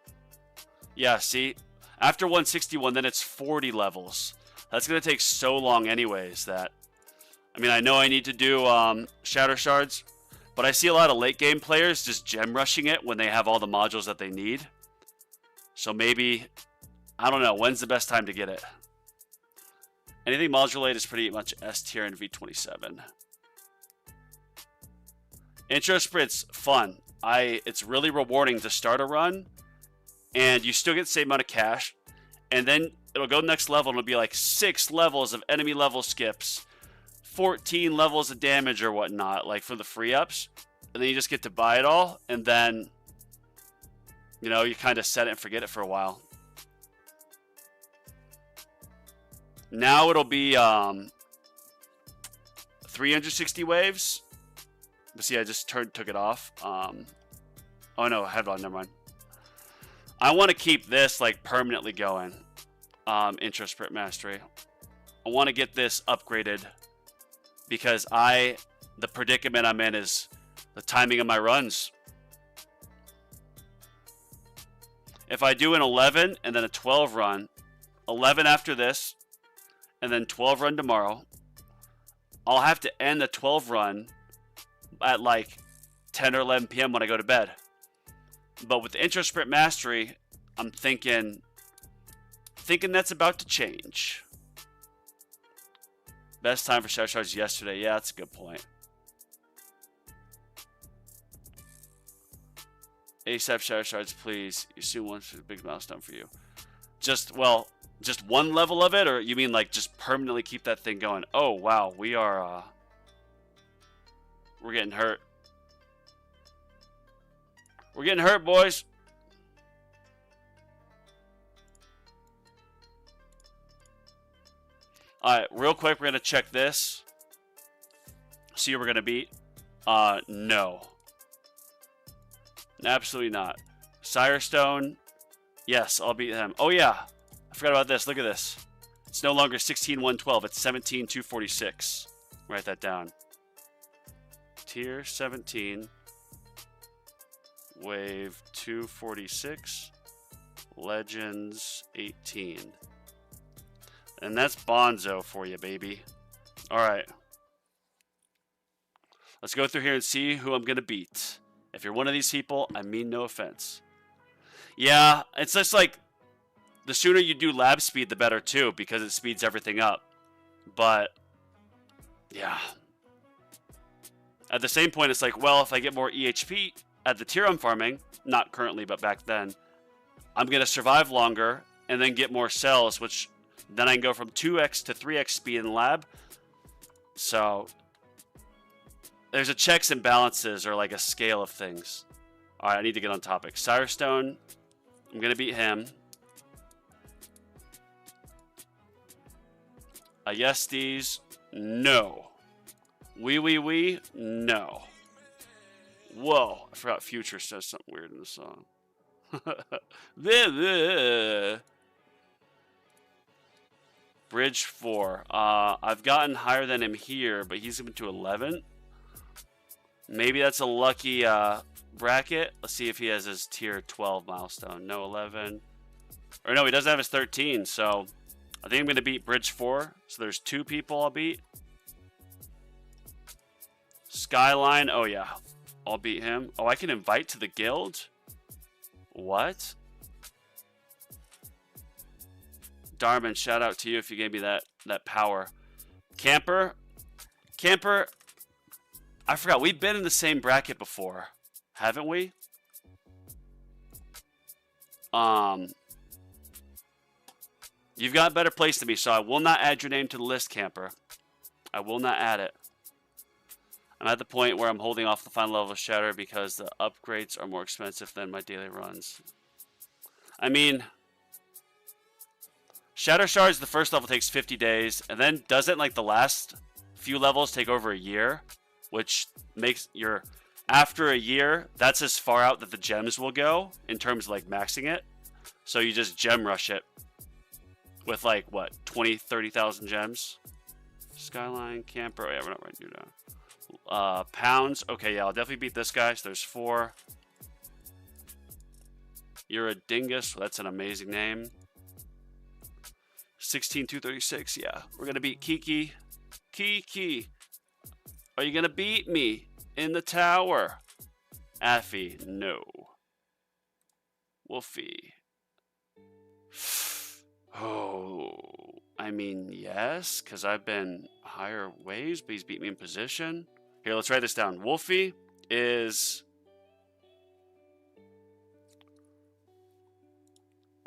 Yeah, see? After 161, then it's 40 levels. That's going to take so long anyways that... I mean, I know I need to do Shatter Shards, but I see a lot of late game players just gem rushing it when they have all the modules that they need. So maybe... I don't know. When's the best time to get it? Anything modulate is pretty much S tier in V27. Intro sprint's fun. It's really rewarding to start a run, and you still get the same amount of cash, and then it'll go next level, and it'll be like 6 levels of enemy level skips, 14 levels of damage or whatnot, like for the free ups, and then you just get to buy it all, and then, you know, you kind of set it and forget it for a while. Now it'll be 360 waves. But see, I just took it off. Oh no, I have it on, never mind. I want to keep this like permanently going. Intro Sprint Mastery. I want to get this upgraded because the predicament I'm in is the timing of my runs. If I do an 11 and then a 12 run, 11 after this, and then 12 run tomorrow, I'll have to end the 12 run at like 10 or 11 p.m. when I go to bed. But with the Intro Sprint Mastery, I'm thinking that's about to change. Best time for Shadow Shards yesterday. Yeah, that's a good point. ASAP Shadow Shards, please. You soon want a big milestone for you. Just one level of it, or you mean like just permanently keep that thing going? Oh wow, we're getting hurt. We're getting hurt, boys. Alright, real quick, we're going to check this. See who we're going to beat. No. Absolutely not. Sirestone. Yes, I'll beat him. Oh, yeah. I forgot about this. Look at this. It's no longer 16,112. It's 17,246. Write that down. Tier 17. Wave 246. Legends 18. And that's Bonzo for you, baby. Alright. Let's go through here and see who I'm going to beat. If you're one of these people, I mean no offense. Yeah, it's just like, the sooner you do lab speed, the better too, because it speeds everything up. But, yeah. At the same point, it's like, well, if I get more EHP at the tier I'm farming, not currently, but back then, I'm going to survive longer and then get more cells, which then I can go from 2x to 3x speed in the lab. So, there's a checks and balances, or like a scale of things. Alright, I need to get on topic. Sirestone, I'm going to beat him. Ayestes, no. Wee, no. Whoa, I forgot Future says something weird in the song. Bridge 4. I've gotten higher than him here, but he's up to 11. Maybe that's a lucky bracket. Let's see if he has his tier 12 milestone. No, 11. Or no, he doesn't have his 13, so I think I'm going to beat Bridge 4. So there's 2 people I'll beat. Skyline, oh yeah. I'll beat him. Oh, I can invite to the guild? What? Darman, shout out to you if you gave me that power. Camper, I forgot. We've been in the same bracket before, haven't we? You've got a better place than me, so I will not add your name to the list, Camper. I will not add it. I'm at the point where I'm holding off the final level of Shatter because the upgrades are more expensive than my daily runs. I mean, Shatter Shards, the first level takes 50 days, and then doesn't like the last few levels take over a year, which makes your, after a year, that's as far out that the gems will go in terms of like maxing it. So you just gem rush it with like, what, 20, 30,000 gems? Skyline, Camper, oh yeah, we're not writing you down. Pounds, okay, yeah, I'll definitely beat this guy, so there's 4. You're a dingus, well, that's an amazing name. 16,236, yeah, we're gonna beat Kiki. Kiki, are you gonna beat me in the tower? Affy, no. Wolfie. Oh, I mean, yes, because I've been higher waves, but he's beat me in position. Here, let's write this down. Wolfie is...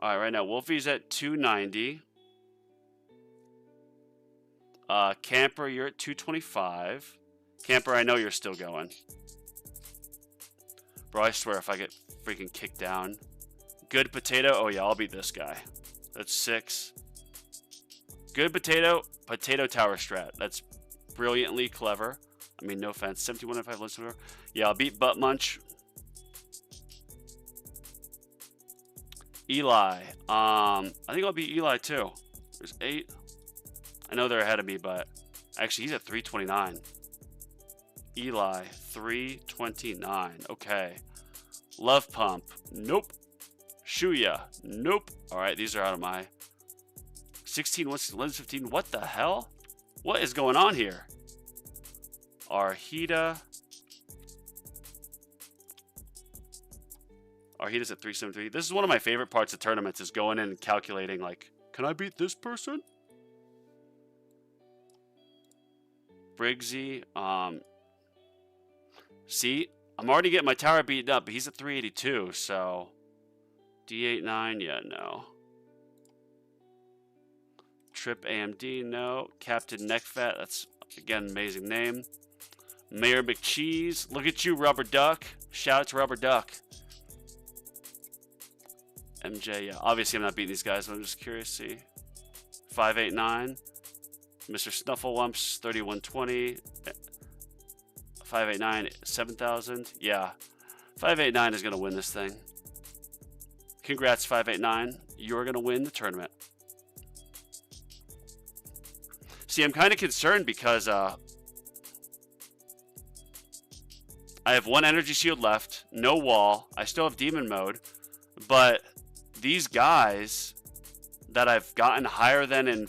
Alright, right now, Wolfie's at 290. Camper, you're at 225. Camper, I know you're still going. Bro, I swear if I get freaking kicked down. Good Potato, oh yeah, I'll beat this guy. That's 6. Good Potato, Potato Tower strat. That's brilliantly clever. I mean, no offense. 71.5 listener. Yeah, I'll beat Butt Munch. Eli. I think I'll beat Eli too. There's 8. I know they're ahead of me, but actually he's at 329. Eli, 329. Okay. Love Pump. Nope. Shuya. Nope. Alright, these are out of my 16, what's 11, 15? What the hell? What is going on here? Arhita. Arhita's at 373. This is one of my favorite parts of tournaments, is going in and calculating, like, can I beat this person? Briggsy. See, I'm already getting my tower beaten up, but he's at 382, so D89, yeah, no. Trip AMD, no. Captain Neckfat, that's, again, amazing name. Mayor McCheese, look at you, Rubber Duck. Shout out to Rubber Duck. MJ, yeah. Obviously, I'm not beating these guys, but I'm just curious to see. 589. Mr. Snufflewumps, 3120. 589, 7,000. Yeah. 589 is going to win this thing. Congrats, 589. You're going to win the tournament. See, I'm kind of concerned because I have one energy shield left, no wall. I still have demon mode, but these guys that I've gotten higher than in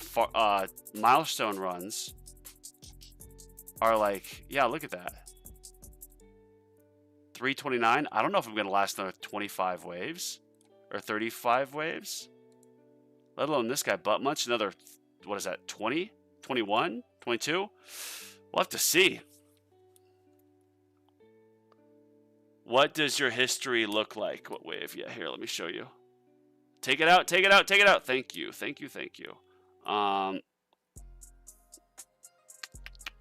milestone runs are like, yeah, look at that. 329. I don't know if I'm going to last another 25 waves or 35 waves, let alone this guy butt munch. Another, what is that, 20, 21, 22? We'll have to see. What does your history look like? What wave? Yeah, here, let me show you. Take it out, take it out, take it out. Thank you, thank you, thank you.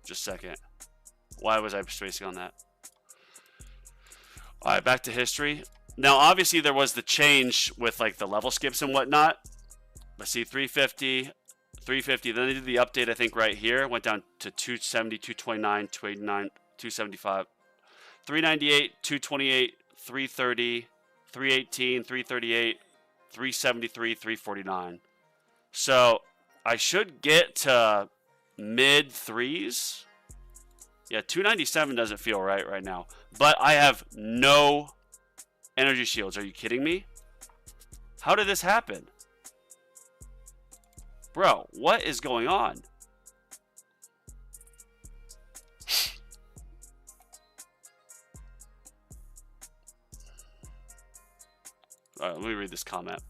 Just a second. Why was I spacing on that? All right, back to history. Now, obviously, there was the change with like the level skips and whatnot. Let's see, 350, 350. Then they did the update, I think, right here. Went down to 270, 229, 289, 275, 398, 228, 330, 318, 338, 373, 349. So I should get to mid threes. Yeah, 297 doesn't feel right now. But I have no energy shields. Are you kidding me? How did this happen? Bro, what is going on? All right, let me read this comment.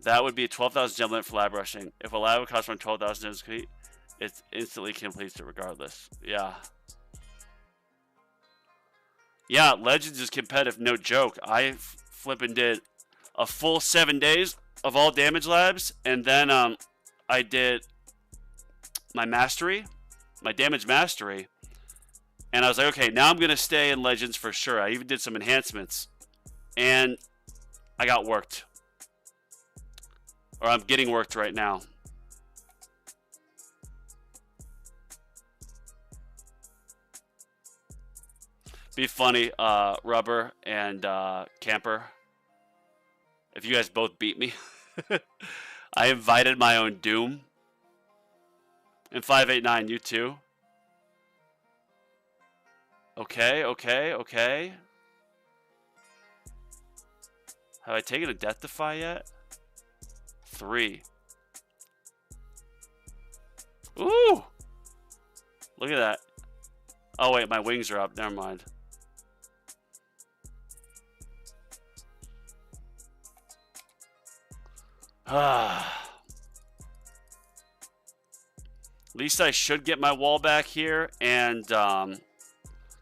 That would be a 12,000 gem limit for lab rushing. If a lab would cost around 12,000 gems to complete, it instantly completes it regardless. Yeah. Yeah, Legends is competitive, no joke. I flippin' did a full 7 days of all damage labs, and then I did my mastery, my damage mastery, and I was like, okay, now I'm gonna stay in Legends for sure. I even did some enhancements, and I got worked, or I'm getting worked right now. Be funny, Rubber and Camper, if you guys both beat me. I invited my own doom. And 589, you too. Okay, okay, okay. Have I taken a Death Defy yet? 3. Ooh! Look at that. Oh wait, my wings are up. Never mind. At least I should get my wall back here and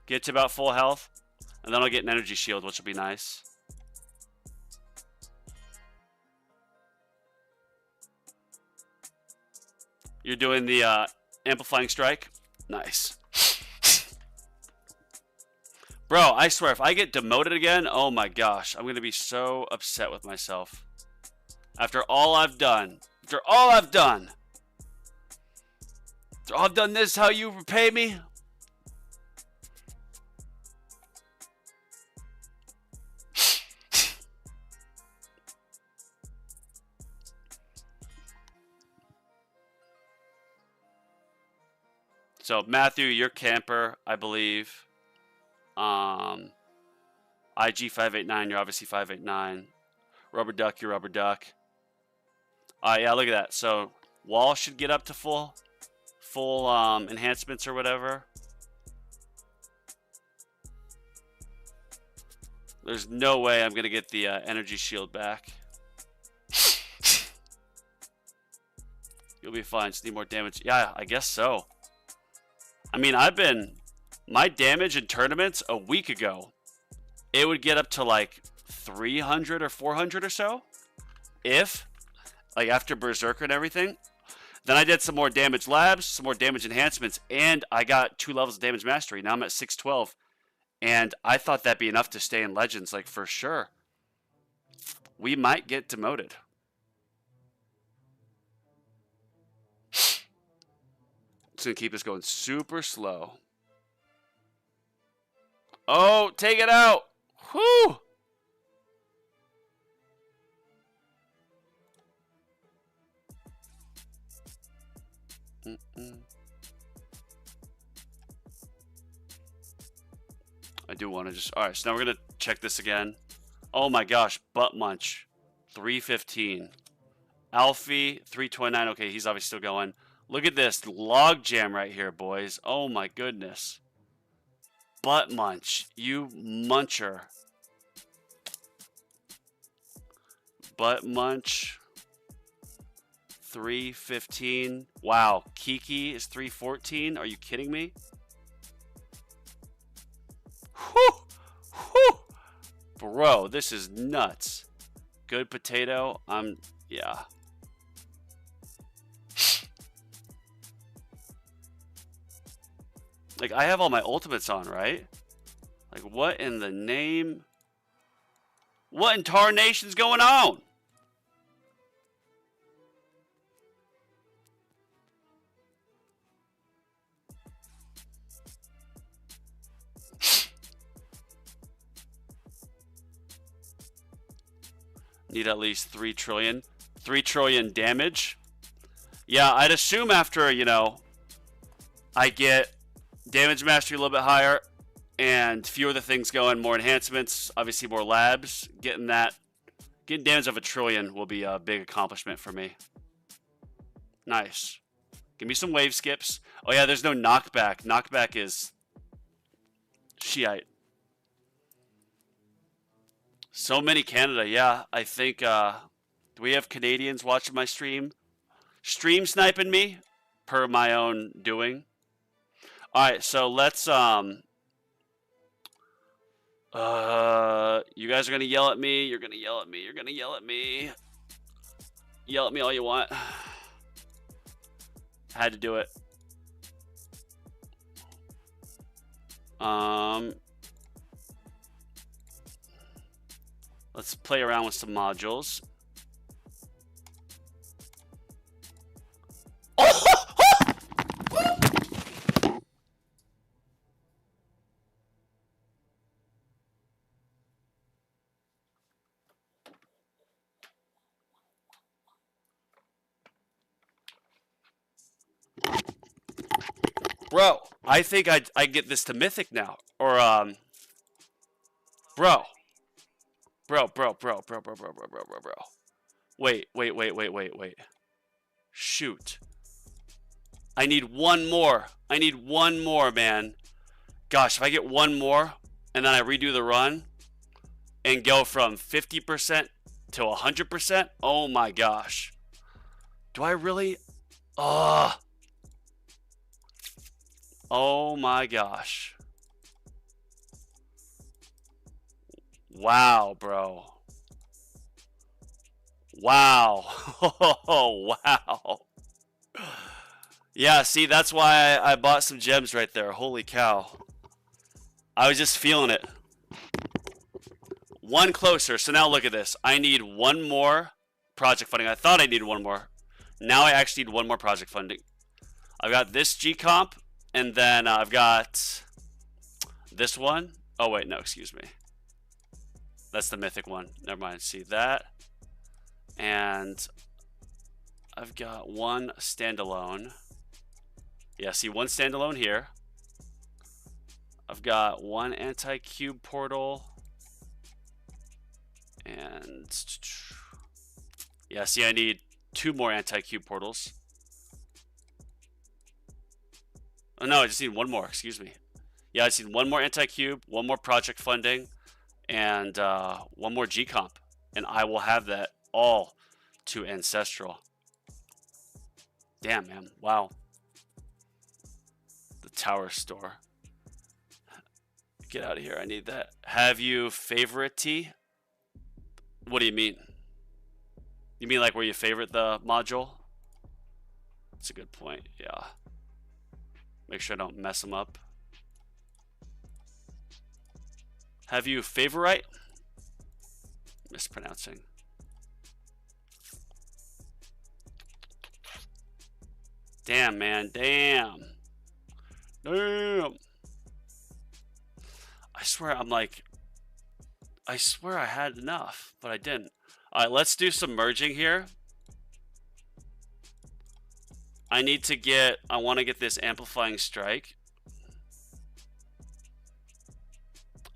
get to about full health. And then I'll get an energy shield, which will be nice. You're doing the amplifying strike? Nice. Bro, I swear, if I get demoted again, oh my gosh, I'm going to be so upset with myself. After all I've done. After all I've done. After all I've done this, how you repay me? So, Matthew, you're Camper, I believe. IG589, you're obviously 589. Rubber Duck, you're Rubber Duck. Yeah, look at that. So wall should get up to full enhancements or whatever. There's no way I'm gonna get the energy shield back. You'll be fine. Just need more damage. Yeah, I guess so. I mean, my damage in tournaments a week ago, it would get up to like 300 or 400 or so. If, like after Berserker and everything. Then I did some more damage labs, some more damage enhancements, and I got 2 levels of damage mastery. Now I'm at 612. And I thought that'd be enough to stay in Legends, like for sure. We might get demoted. Just gonna keep this going super slow. Oh, take it out! Whoo! I do want to just... Alright, so now we're going to check this again. Oh my gosh, Butt Munch. 315. Alfie, 329. Okay, he's obviously still going. Look at this. Log jam right here, boys. Oh my goodness. Butt Munch. You muncher. Butt Munch. 315. Wow. Kiki is 314. Are you kidding me? Whew. Whew. Bro, this is nuts. Good potato. Yeah. Like, I have all my ultimates on, right? Like, what in the name? What in tarnation's going on? Need at least 3 trillion. 3 trillion damage. Yeah, I'd assume after, you know, I get damage mastery a little bit higher and fewer of the things going, more enhancements, obviously more labs. Getting damage of 1 trillion will be a big accomplishment for me. Nice. Give me some wave skips. Oh yeah, there's no knockback. Knockback is Shiite. So many Canada, yeah. I think, do we have Canadians watching my stream? Stream sniping me, per my own doing. Alright, so let's, you guys are gonna yell at me, you're gonna yell at me, you're gonna yell at me. Yell at me all you want. Had to do it. Let's play around with some modules. Bro, I think I get this to Mythic now. Or, Bro. Wait. Shoot. I need one more. I need one more, man. Gosh, if I get one more, and then I redo the run, and go from 50% to 100%, oh my gosh. Do I really? Oh my gosh. Wow, bro. Wow. Oh, wow. Yeah, see, that's why I bought some gems right there. Holy cow. I was just feeling it. One closer. So now look at this. I need one more project funding. I thought I needed one more. Now I actually need one more project funding. I've got this G-Comp, and then I've got this one. Oh, wait, no, excuse me. That's the mythic one. Never mind. See that? And I've got one standalone. Yeah, see one standalone here. I've got one anti-cube portal. And yeah, see I need 2 more anti-cube portals. Oh no, I just need one more, excuse me. Yeah, I just need one more anti-cube, one more project funding, and one more G-Comp. And I will have that all to Ancestral. Damn, man. Wow. The tower store. Get out of here. I need that. Have you favorite tea? What do you mean? You mean like where you favorite the module? That's a good point. Yeah. Make sure I don't mess them up. Have you favorite? Mispronouncing. Damn, man. Damn. Damn. I swear I swear I had enough, but I didn't. All right, let's do some merging here. I want to get this amplifying strike.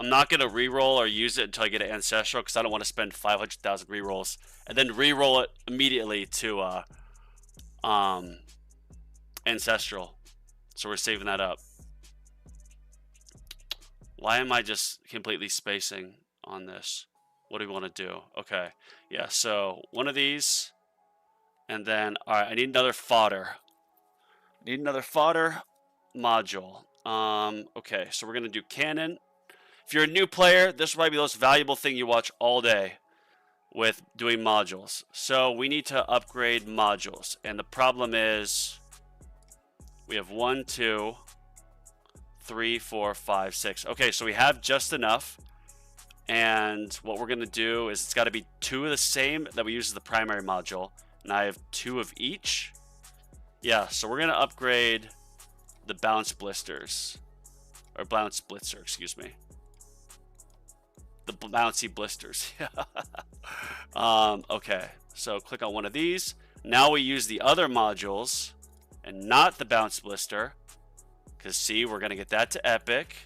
I'm not going to reroll or use it until I get an ancestral because I don't want to spend 500,000 rerolls and then reroll it immediately to ancestral. So we're saving that up. Why am I just completely spacing on this? What do we want to do? Okay. Yeah, so one of these. And then, all right, I need another fodder. Need another fodder module. Okay, so we're going to do cannon. If you're a new player, this will probably be the most valuable thing you watch all day with doing modules. So we need to upgrade modules. And the problem is we have 1, 2, 3, 4, 5, 6. Okay, so we have just enough. And what we're going to do is it's got to be 2 of the same that we use as the primary module. And I have 2 of each. Yeah, so we're going to upgrade the bounce blisters. Or bounce blitzer, excuse me. The bouncy blisters. Okay, so click on one of these. Now we use the other modules and not the bounce blister. Because see, we're going to get that to epic.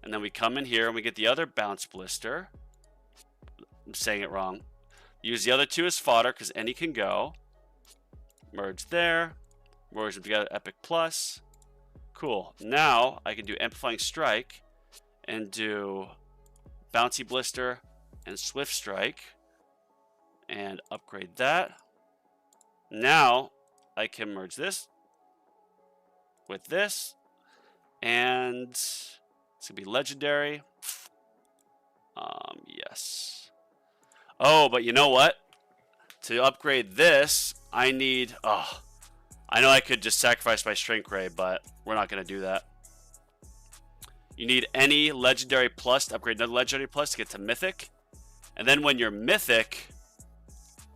And then we come in here and we get the other bounce blister. I'm saying it wrong. Use the other 2 as fodder because any can go. Merge there. Merge them together, epic plus. Cool. Now I can do amplifying strike and do bouncy blister and swift strike and upgrade that. Now I can merge this with this and it's gonna be legendary. Yes. Oh, but you know what? To upgrade this, I need. Oh, I know I could just sacrifice my Shrink Ray, but we're not gonna do that. You need any legendary plus to upgrade another legendary plus to get to mythic. And then when you're mythic,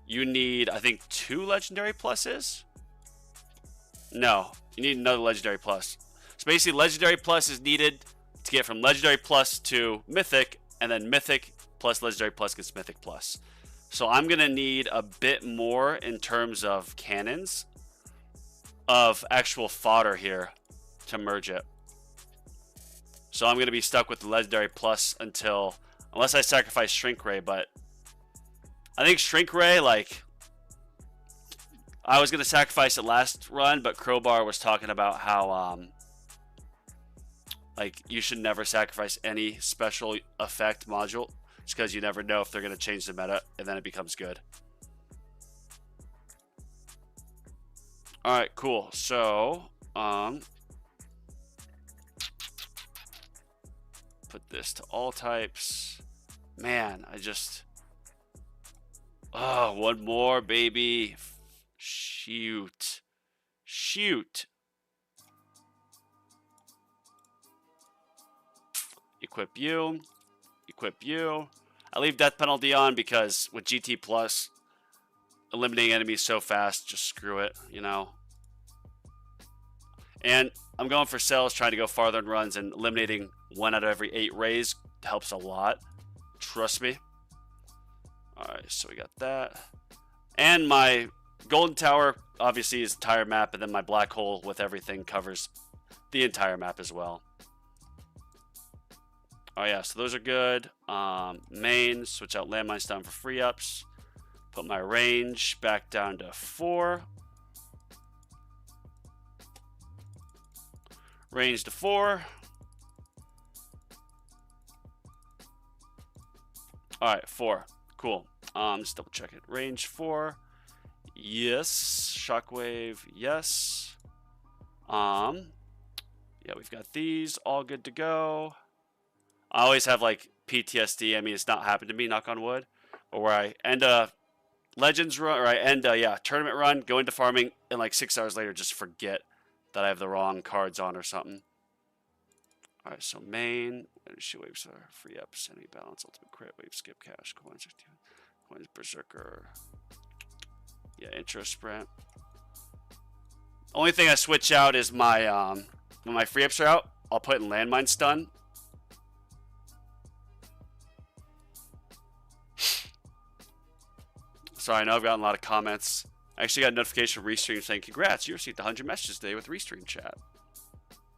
you need, I think, 2 legendary pluses? No, you need another legendary plus. So basically, legendary plus is needed to get from legendary plus to mythic, and then mythic plus legendary plus gets mythic plus. So I'm going to need a bit more in terms of cannons of actual fodder here to merge it. So I'm going to be stuck with the legendary plus until, unless I sacrifice Shrink Ray, but I think Shrink Ray, like, I was going to sacrifice it last run, but Crowbar was talking about how, like, you should never sacrifice any special effect module, just because you never know if they're going to change the meta, and then it becomes good. Alright, cool. So, put this to all types. Man, I just... Oh, one more, baby. Shoot. Shoot. Equip you. Equip you. I leave death penalty on because with GT Plus, eliminating enemies so fast, just screw it, you know. And I'm going for cells, trying to go farther in runs, and eliminating 1 out of every 8 rays helps a lot. Trust me. Alright, so we got that. And my golden tower, obviously, is the entire map, and then my black hole with everything covers the entire map as well. Oh yeah, so those are good. Main, switch out landmines down for free ups. Put my range back down to 4. Range to 4. Alright, 4. Cool. Just double check it. Range 4. Yes. Shockwave. Yes. Yeah, we've got these all good to go. I always have like PTSD. I mean, it's not happened to me, knock on wood. But where I end a Legends run, or I end a tournament run, go into farming, and like 6 hours later just forget that I have the wrong cards on or something. Alright, so main, shoot waves are free ups, enemy balance, ultimate crit, wave skip cash, coins, berserker. Yeah, intro sprint. Only thing I switch out is my when my free ups are out, I'll put in landmine stun. Sorry, I know I've gotten a lot of comments. I actually got a notification from Restream saying, congrats, you received 100 messages today with Restream chat.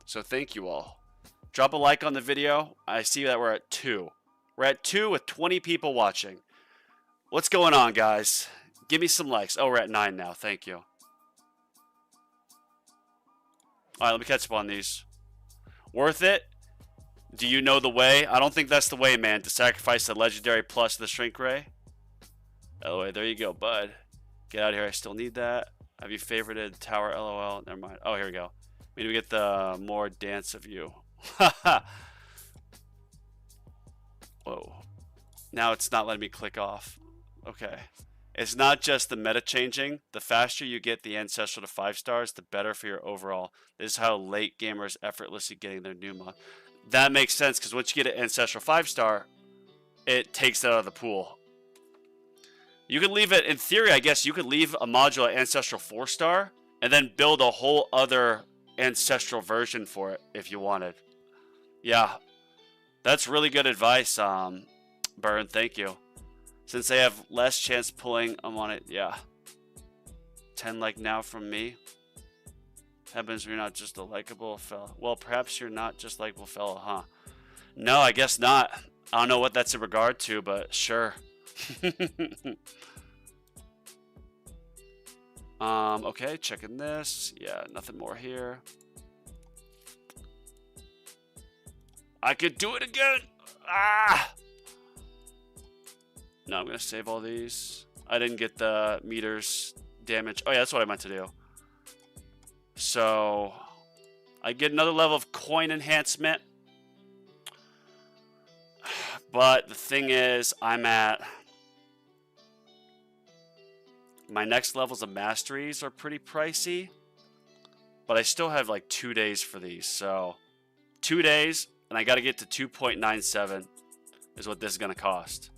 So thank you all. Drop a like on the video. I see that we're at 2. We're at 2 with 20 people watching. What's going on, guys? Give me some likes. Oh, we're at 9 now. Thank you. All right, let me catch up on these. Worth it? Do you know the way? I don't think that's the way, man, to sacrifice the legendary plus the shrink ray. Oh, there you go, bud. Get out of here. I still need that. Have you favorited tower? LOL. Never mind. Oh, here we go. Maybe we get the more dance of you. Whoa. Now it's not letting me click off. Okay. It's not just the meta changing. The faster you get the Ancestral to 5 stars, the better for your overall. This is how late gamers effortlessly getting their Numa. That makes sense, because once you get an Ancestral 5 star, it takes it out of the pool. You could leave it, in theory, I guess you could leave a module at Ancestral 4 star and then build a whole other Ancestral version for it if you wanted. Yeah, that's really good advice, Burn. Thank you. Since they have less chance pulling, I'm on it. Yeah. 10 like now from me. Happens when you're not just a likable fella. Well, perhaps you're not just a likable fella, huh? No, I guess not. I don't know what that's in regard to, but sure. Okay, checking this. Yeah, nothing more here. I could do it again. Ah! No, I'm gonna save all these. I didn't get the meters damage. Oh yeah, that's what I meant to do. So I get another level of coin enhancement. But the thing is, I'm at my next levels of masteries are pretty pricey. But I still have like 2 days for these. So 2 days, and I gotta get to 2.97 is what this is gonna cost.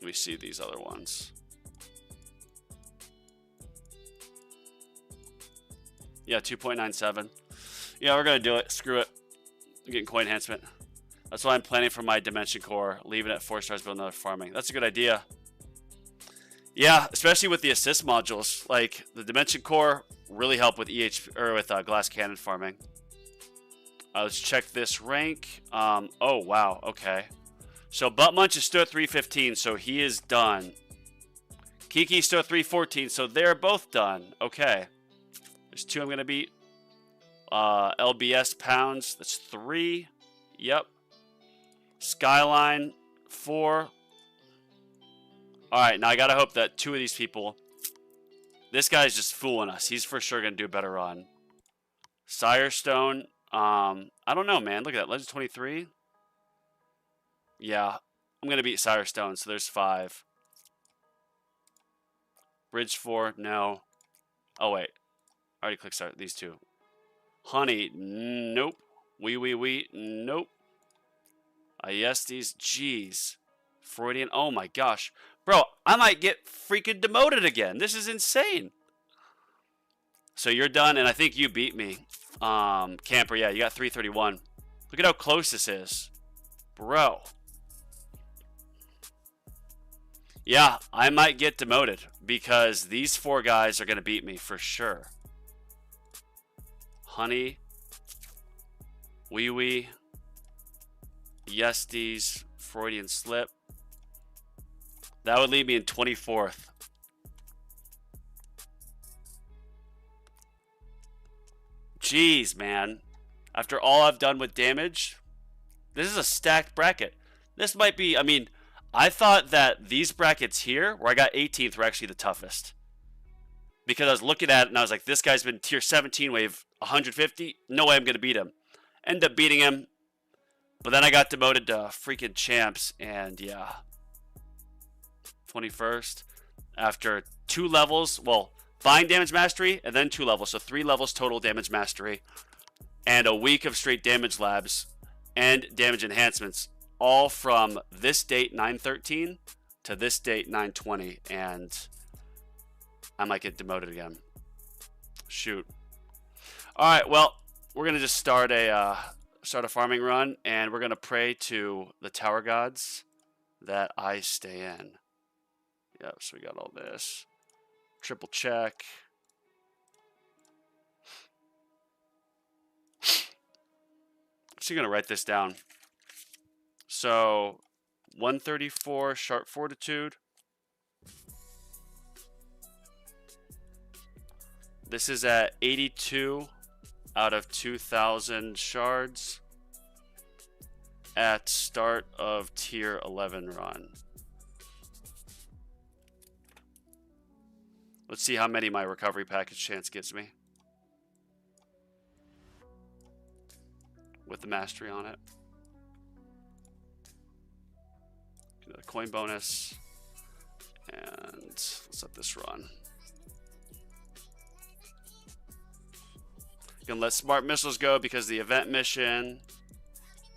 Let me see these other ones. Yeah, 2.97. Yeah, we're going to do it. Screw it. I'm getting coin enhancement. That's why I'm planning for my Dimension Core. Leaving it at 4 stars, build another farming. That's a good idea. Yeah, especially with the assist modules. Like, the Dimension Core really help with with glass cannon farming. Let's check this rank. Oh, wow. Okay. So Butt Munch is still at 315, so he is done. Kiki's still at 314, so they're both done. Okay. There's 2 I'm going to beat. LBS pounds, that's 3. Yep. Skyline, 4. Alright, now I got to hope that 2 of these people... This guy's just fooling us. He's for sure going to do a better run. Sirestone, I don't know, man. Look at that. Legend 23. Yeah, I'm going to beat Sirestone, so there's 5. Bridge 4, no. Oh, wait. I already clicked start. These 2. Honey, nope. Wee, nope. Yes, these, jeez. Freudian, oh my gosh. Bro, I might get freaking demoted again. This is insane. So you're done, and I think you beat me. Camper, yeah, you got 331. Look at how close this is. Bro. Yeah, I might get demoted because these 4 guys are going to beat me for sure. Honey, Wee, Yesties, Freudian slip. That would leave me in 24th. Jeez, man. After all I've done with damage, this is a stacked bracket. This might be, I mean... I thought that these brackets here, where I got 18th, were actually the toughest. Because I was looking at it and I was like, this guy's been tier 17 wave 150. No way I'm going to beat him. End up beating him. But then I got demoted to freaking champs. And yeah. 21st. After 2 levels. Well, fine damage mastery and then 2 levels. So 3 levels total damage mastery. And a week of straight damage labs. And damage enhancements. All from this date 9/13 to this date 9/20, and I might get demoted again. Shoot. All right, well, we're gonna just start a farming run, and we're gonna pray to the tower gods that I stay in. Yep. So we got all this. Triple check. So you're gonna write this down. So 134 sharp fortitude. This is at 82 out of 2,000 shards at start of tier 11 run. Let's see how many my recovery package chance gives me with the mastery on it. Another coin bonus, and let's let this run. You can let smart missiles go because the event mission.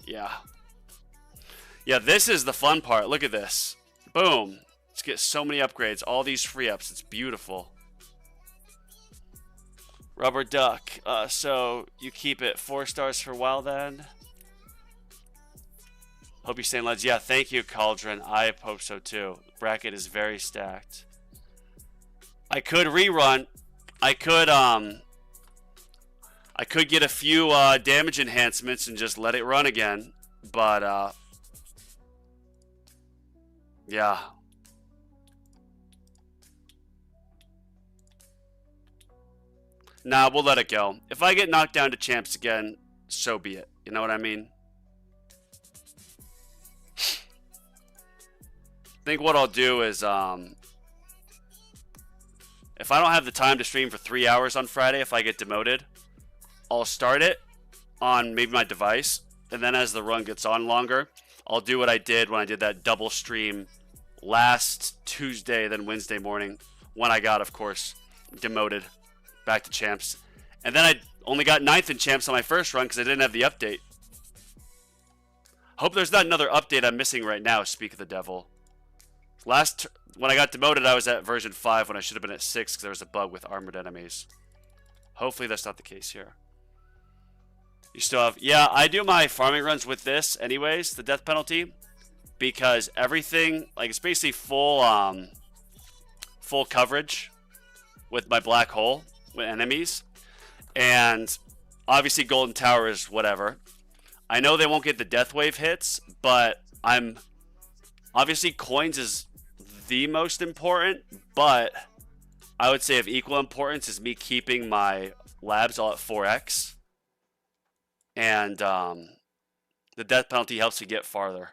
Yeah, this is the fun part. Look at this. Boom. Let's get so many upgrades. All these free ups. It's beautiful. Rubber duck. So you keep it 4 stars for a while then. Hope you stay in Legends. Yeah, thank you, Cauldron. I hope so too. Bracket is very stacked. I could rerun. I could get a few damage enhancements and just let it run again. But yeah. Nah, we'll let it go. If I get knocked down to champs again, so be it. You know what I mean? I think what I'll do is, if I don't have the time to stream for 3 hours on Friday, if I get demoted, I'll start it on maybe my device, and then as the run gets on longer, I'll do what I did when I did that double stream last Tuesday, then Wednesday morning, when I got, of course, demoted back to champs. And then I only got 9th in champs on my first run because I didn't have the update. Hope there's not another update I'm missing right now, speak of the devil. When I got demoted, I was at version 5 when I should have been at 6 because there was a bug with armored enemies. Hopefully that's not the case here. You still have... Yeah, I do my farming runs with this anyways, the death penalty, because everything, like, it's basically full coverage with my black hole with enemies. And obviously Golden Tower is whatever. I know they won't get the death wave hits, but obviously coins is the most important, but I would say of equal importance is me keeping my labs all at 4x. And the death penalty helps you get farther.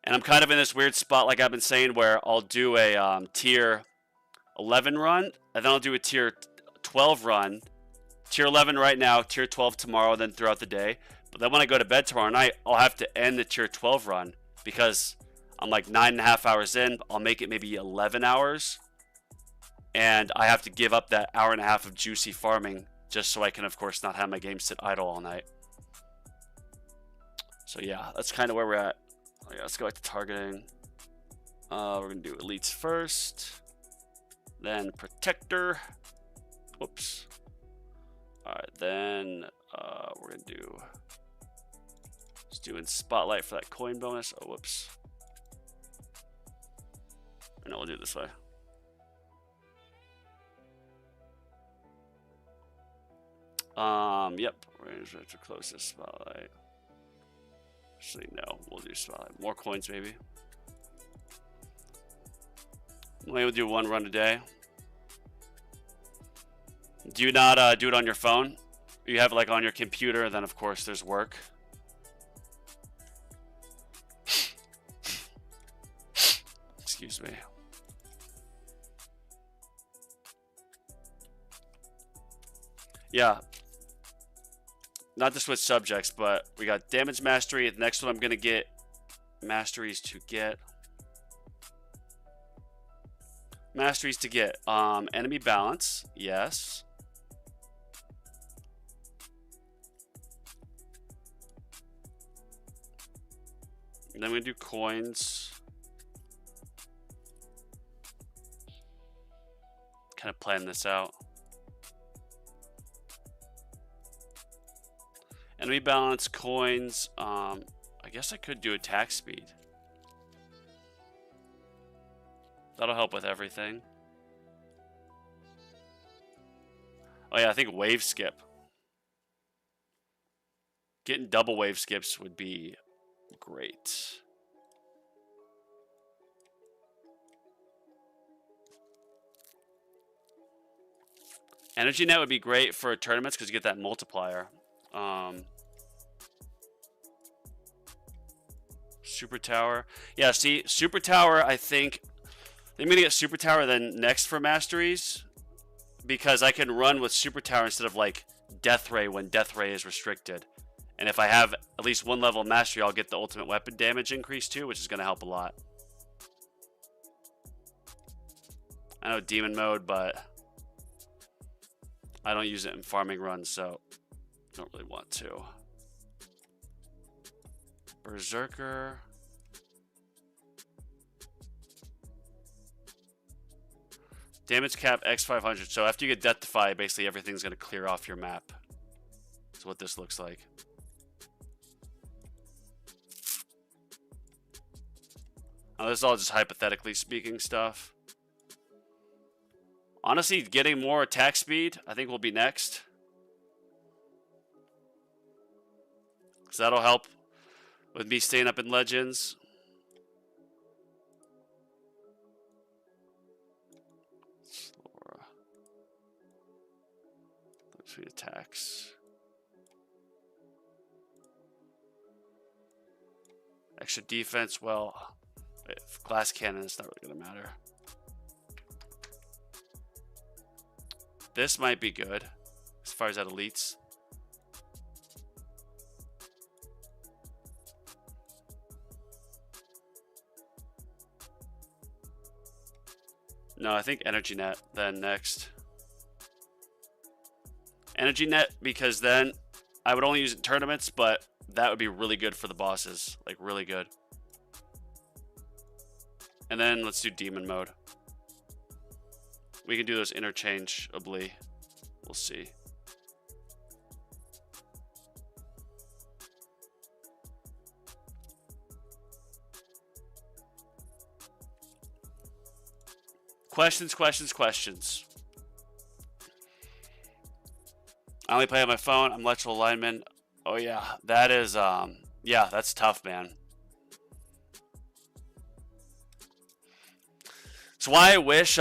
And I'm kind of in this weird spot, like I've been saying, where I'll do a tier 11 run, and then I'll do a tier 12 run. Tier 11 right now, tier 12 tomorrow, then throughout the day. But then when I go to bed tomorrow night, I'll have to end the tier 12 run because I'm like 9.5 hours in. I'll make it maybe 11 hours. And I have to give up that hour and a half of juicy farming just so I can, of course, not have my game sit idle all night. So yeah, that's kind of where we're at. Oh, yeah, let's go back to targeting. We're going to do elites first. Then protector. Whoops. Alright, then we're going to do... Just doing spotlight for that coin bonus. Oh, whoops. I know we'll do it this way. Yep. We're going to close this spotlight. Actually, no. We'll do spotlight. More coins, maybe. Maybe we'll do 1 run a day. Do you not do it on your phone? You have it like on your computer, then of course there's work. Excuse me. Yeah. Not to switch subjects, but we got damage mastery. The next one I'm going to get masteries to get. Masteries to get. Enemy balance. Yes. And then we do coins. Kind of plan this out. Enemy balance, coins. I guess I could do attack speed. That'll help with everything. Oh yeah, I think wave skip. Getting double wave skips would be great. Energy net would be great for tournaments because you get that multiplier. Super tower. Yeah, see, super tower, I think I'm going to get super tower then next for masteries, because I can run with super tower instead of like death ray when death ray is restricted. And if I have at least one level of mastery, I'll get the ultimate weapon damage increase too, which is going to help a lot. I know demon mode, but I don't use it in farming runs, so don't really want to. Berserker. Damage cap X500. So after you get Death Defy, basically everything's going to clear off your map. That's what this looks like. Now, this is all just hypothetically speaking stuff. Honestly, getting more attack speed, I think will be next. Because that'll help with me staying up in Legends. Sweet attacks. Extra defense, well, if glass cannon, it's not really going to matter. This might be good as far as that elites. No, I think energy net then next. Energy net, because then I would only use it in tournaments, but that would be really good for the bosses. Like, really good. And then let's do demon mode. We can do those interchangeably. We'll see. Questions, questions, questions. I only play on my phone. I'm electrical lineman. Oh yeah, that is yeah, that's tough, man. That's why I wish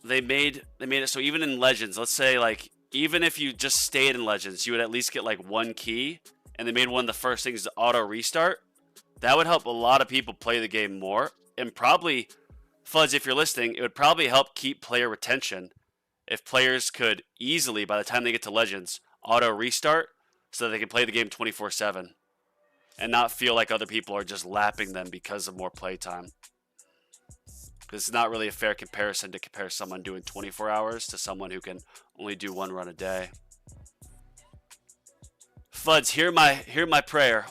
they made it so even in Legends, let's say like even if you just stayed in Legends, you would at least get like one key, and they made one of the first things to auto restart. That would help a lot of people play the game more, and probably, Fuzz, if you're listening, it would probably help keep player retention if players could easily, by the time they get to Legends, auto restart so that they can play the game 24/7 and not feel like other people are just lapping them because of more playtime. Because it's not really a fair comparison to compare someone doing 24 hours to someone who can only do one run a day. Fuds, hear my prayer.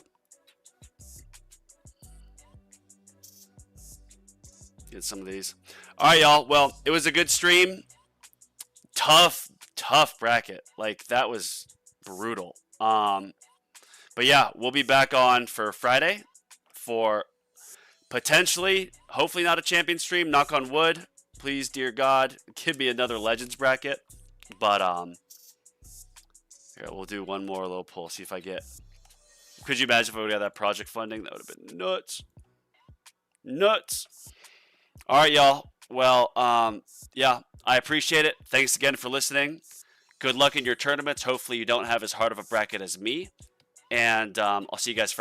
Get some of these. All right, y'all. Well, it was a good stream. Tough bracket. Like, that was brutal. But yeah, we'll be back on for Friday for potentially, hopefully not a champion stream. Knock on wood. Please, dear God, give me another Legends bracket. But here, we'll do one more little pull. See if I get. Could you imagine if I would have that project funding? That would have been nuts. Nuts. All right, y'all. Well, yeah, I appreciate it. Thanks again for listening. Good luck in your tournaments. Hopefully you don't have as hard of a bracket as me. And I'll see you guys Friday.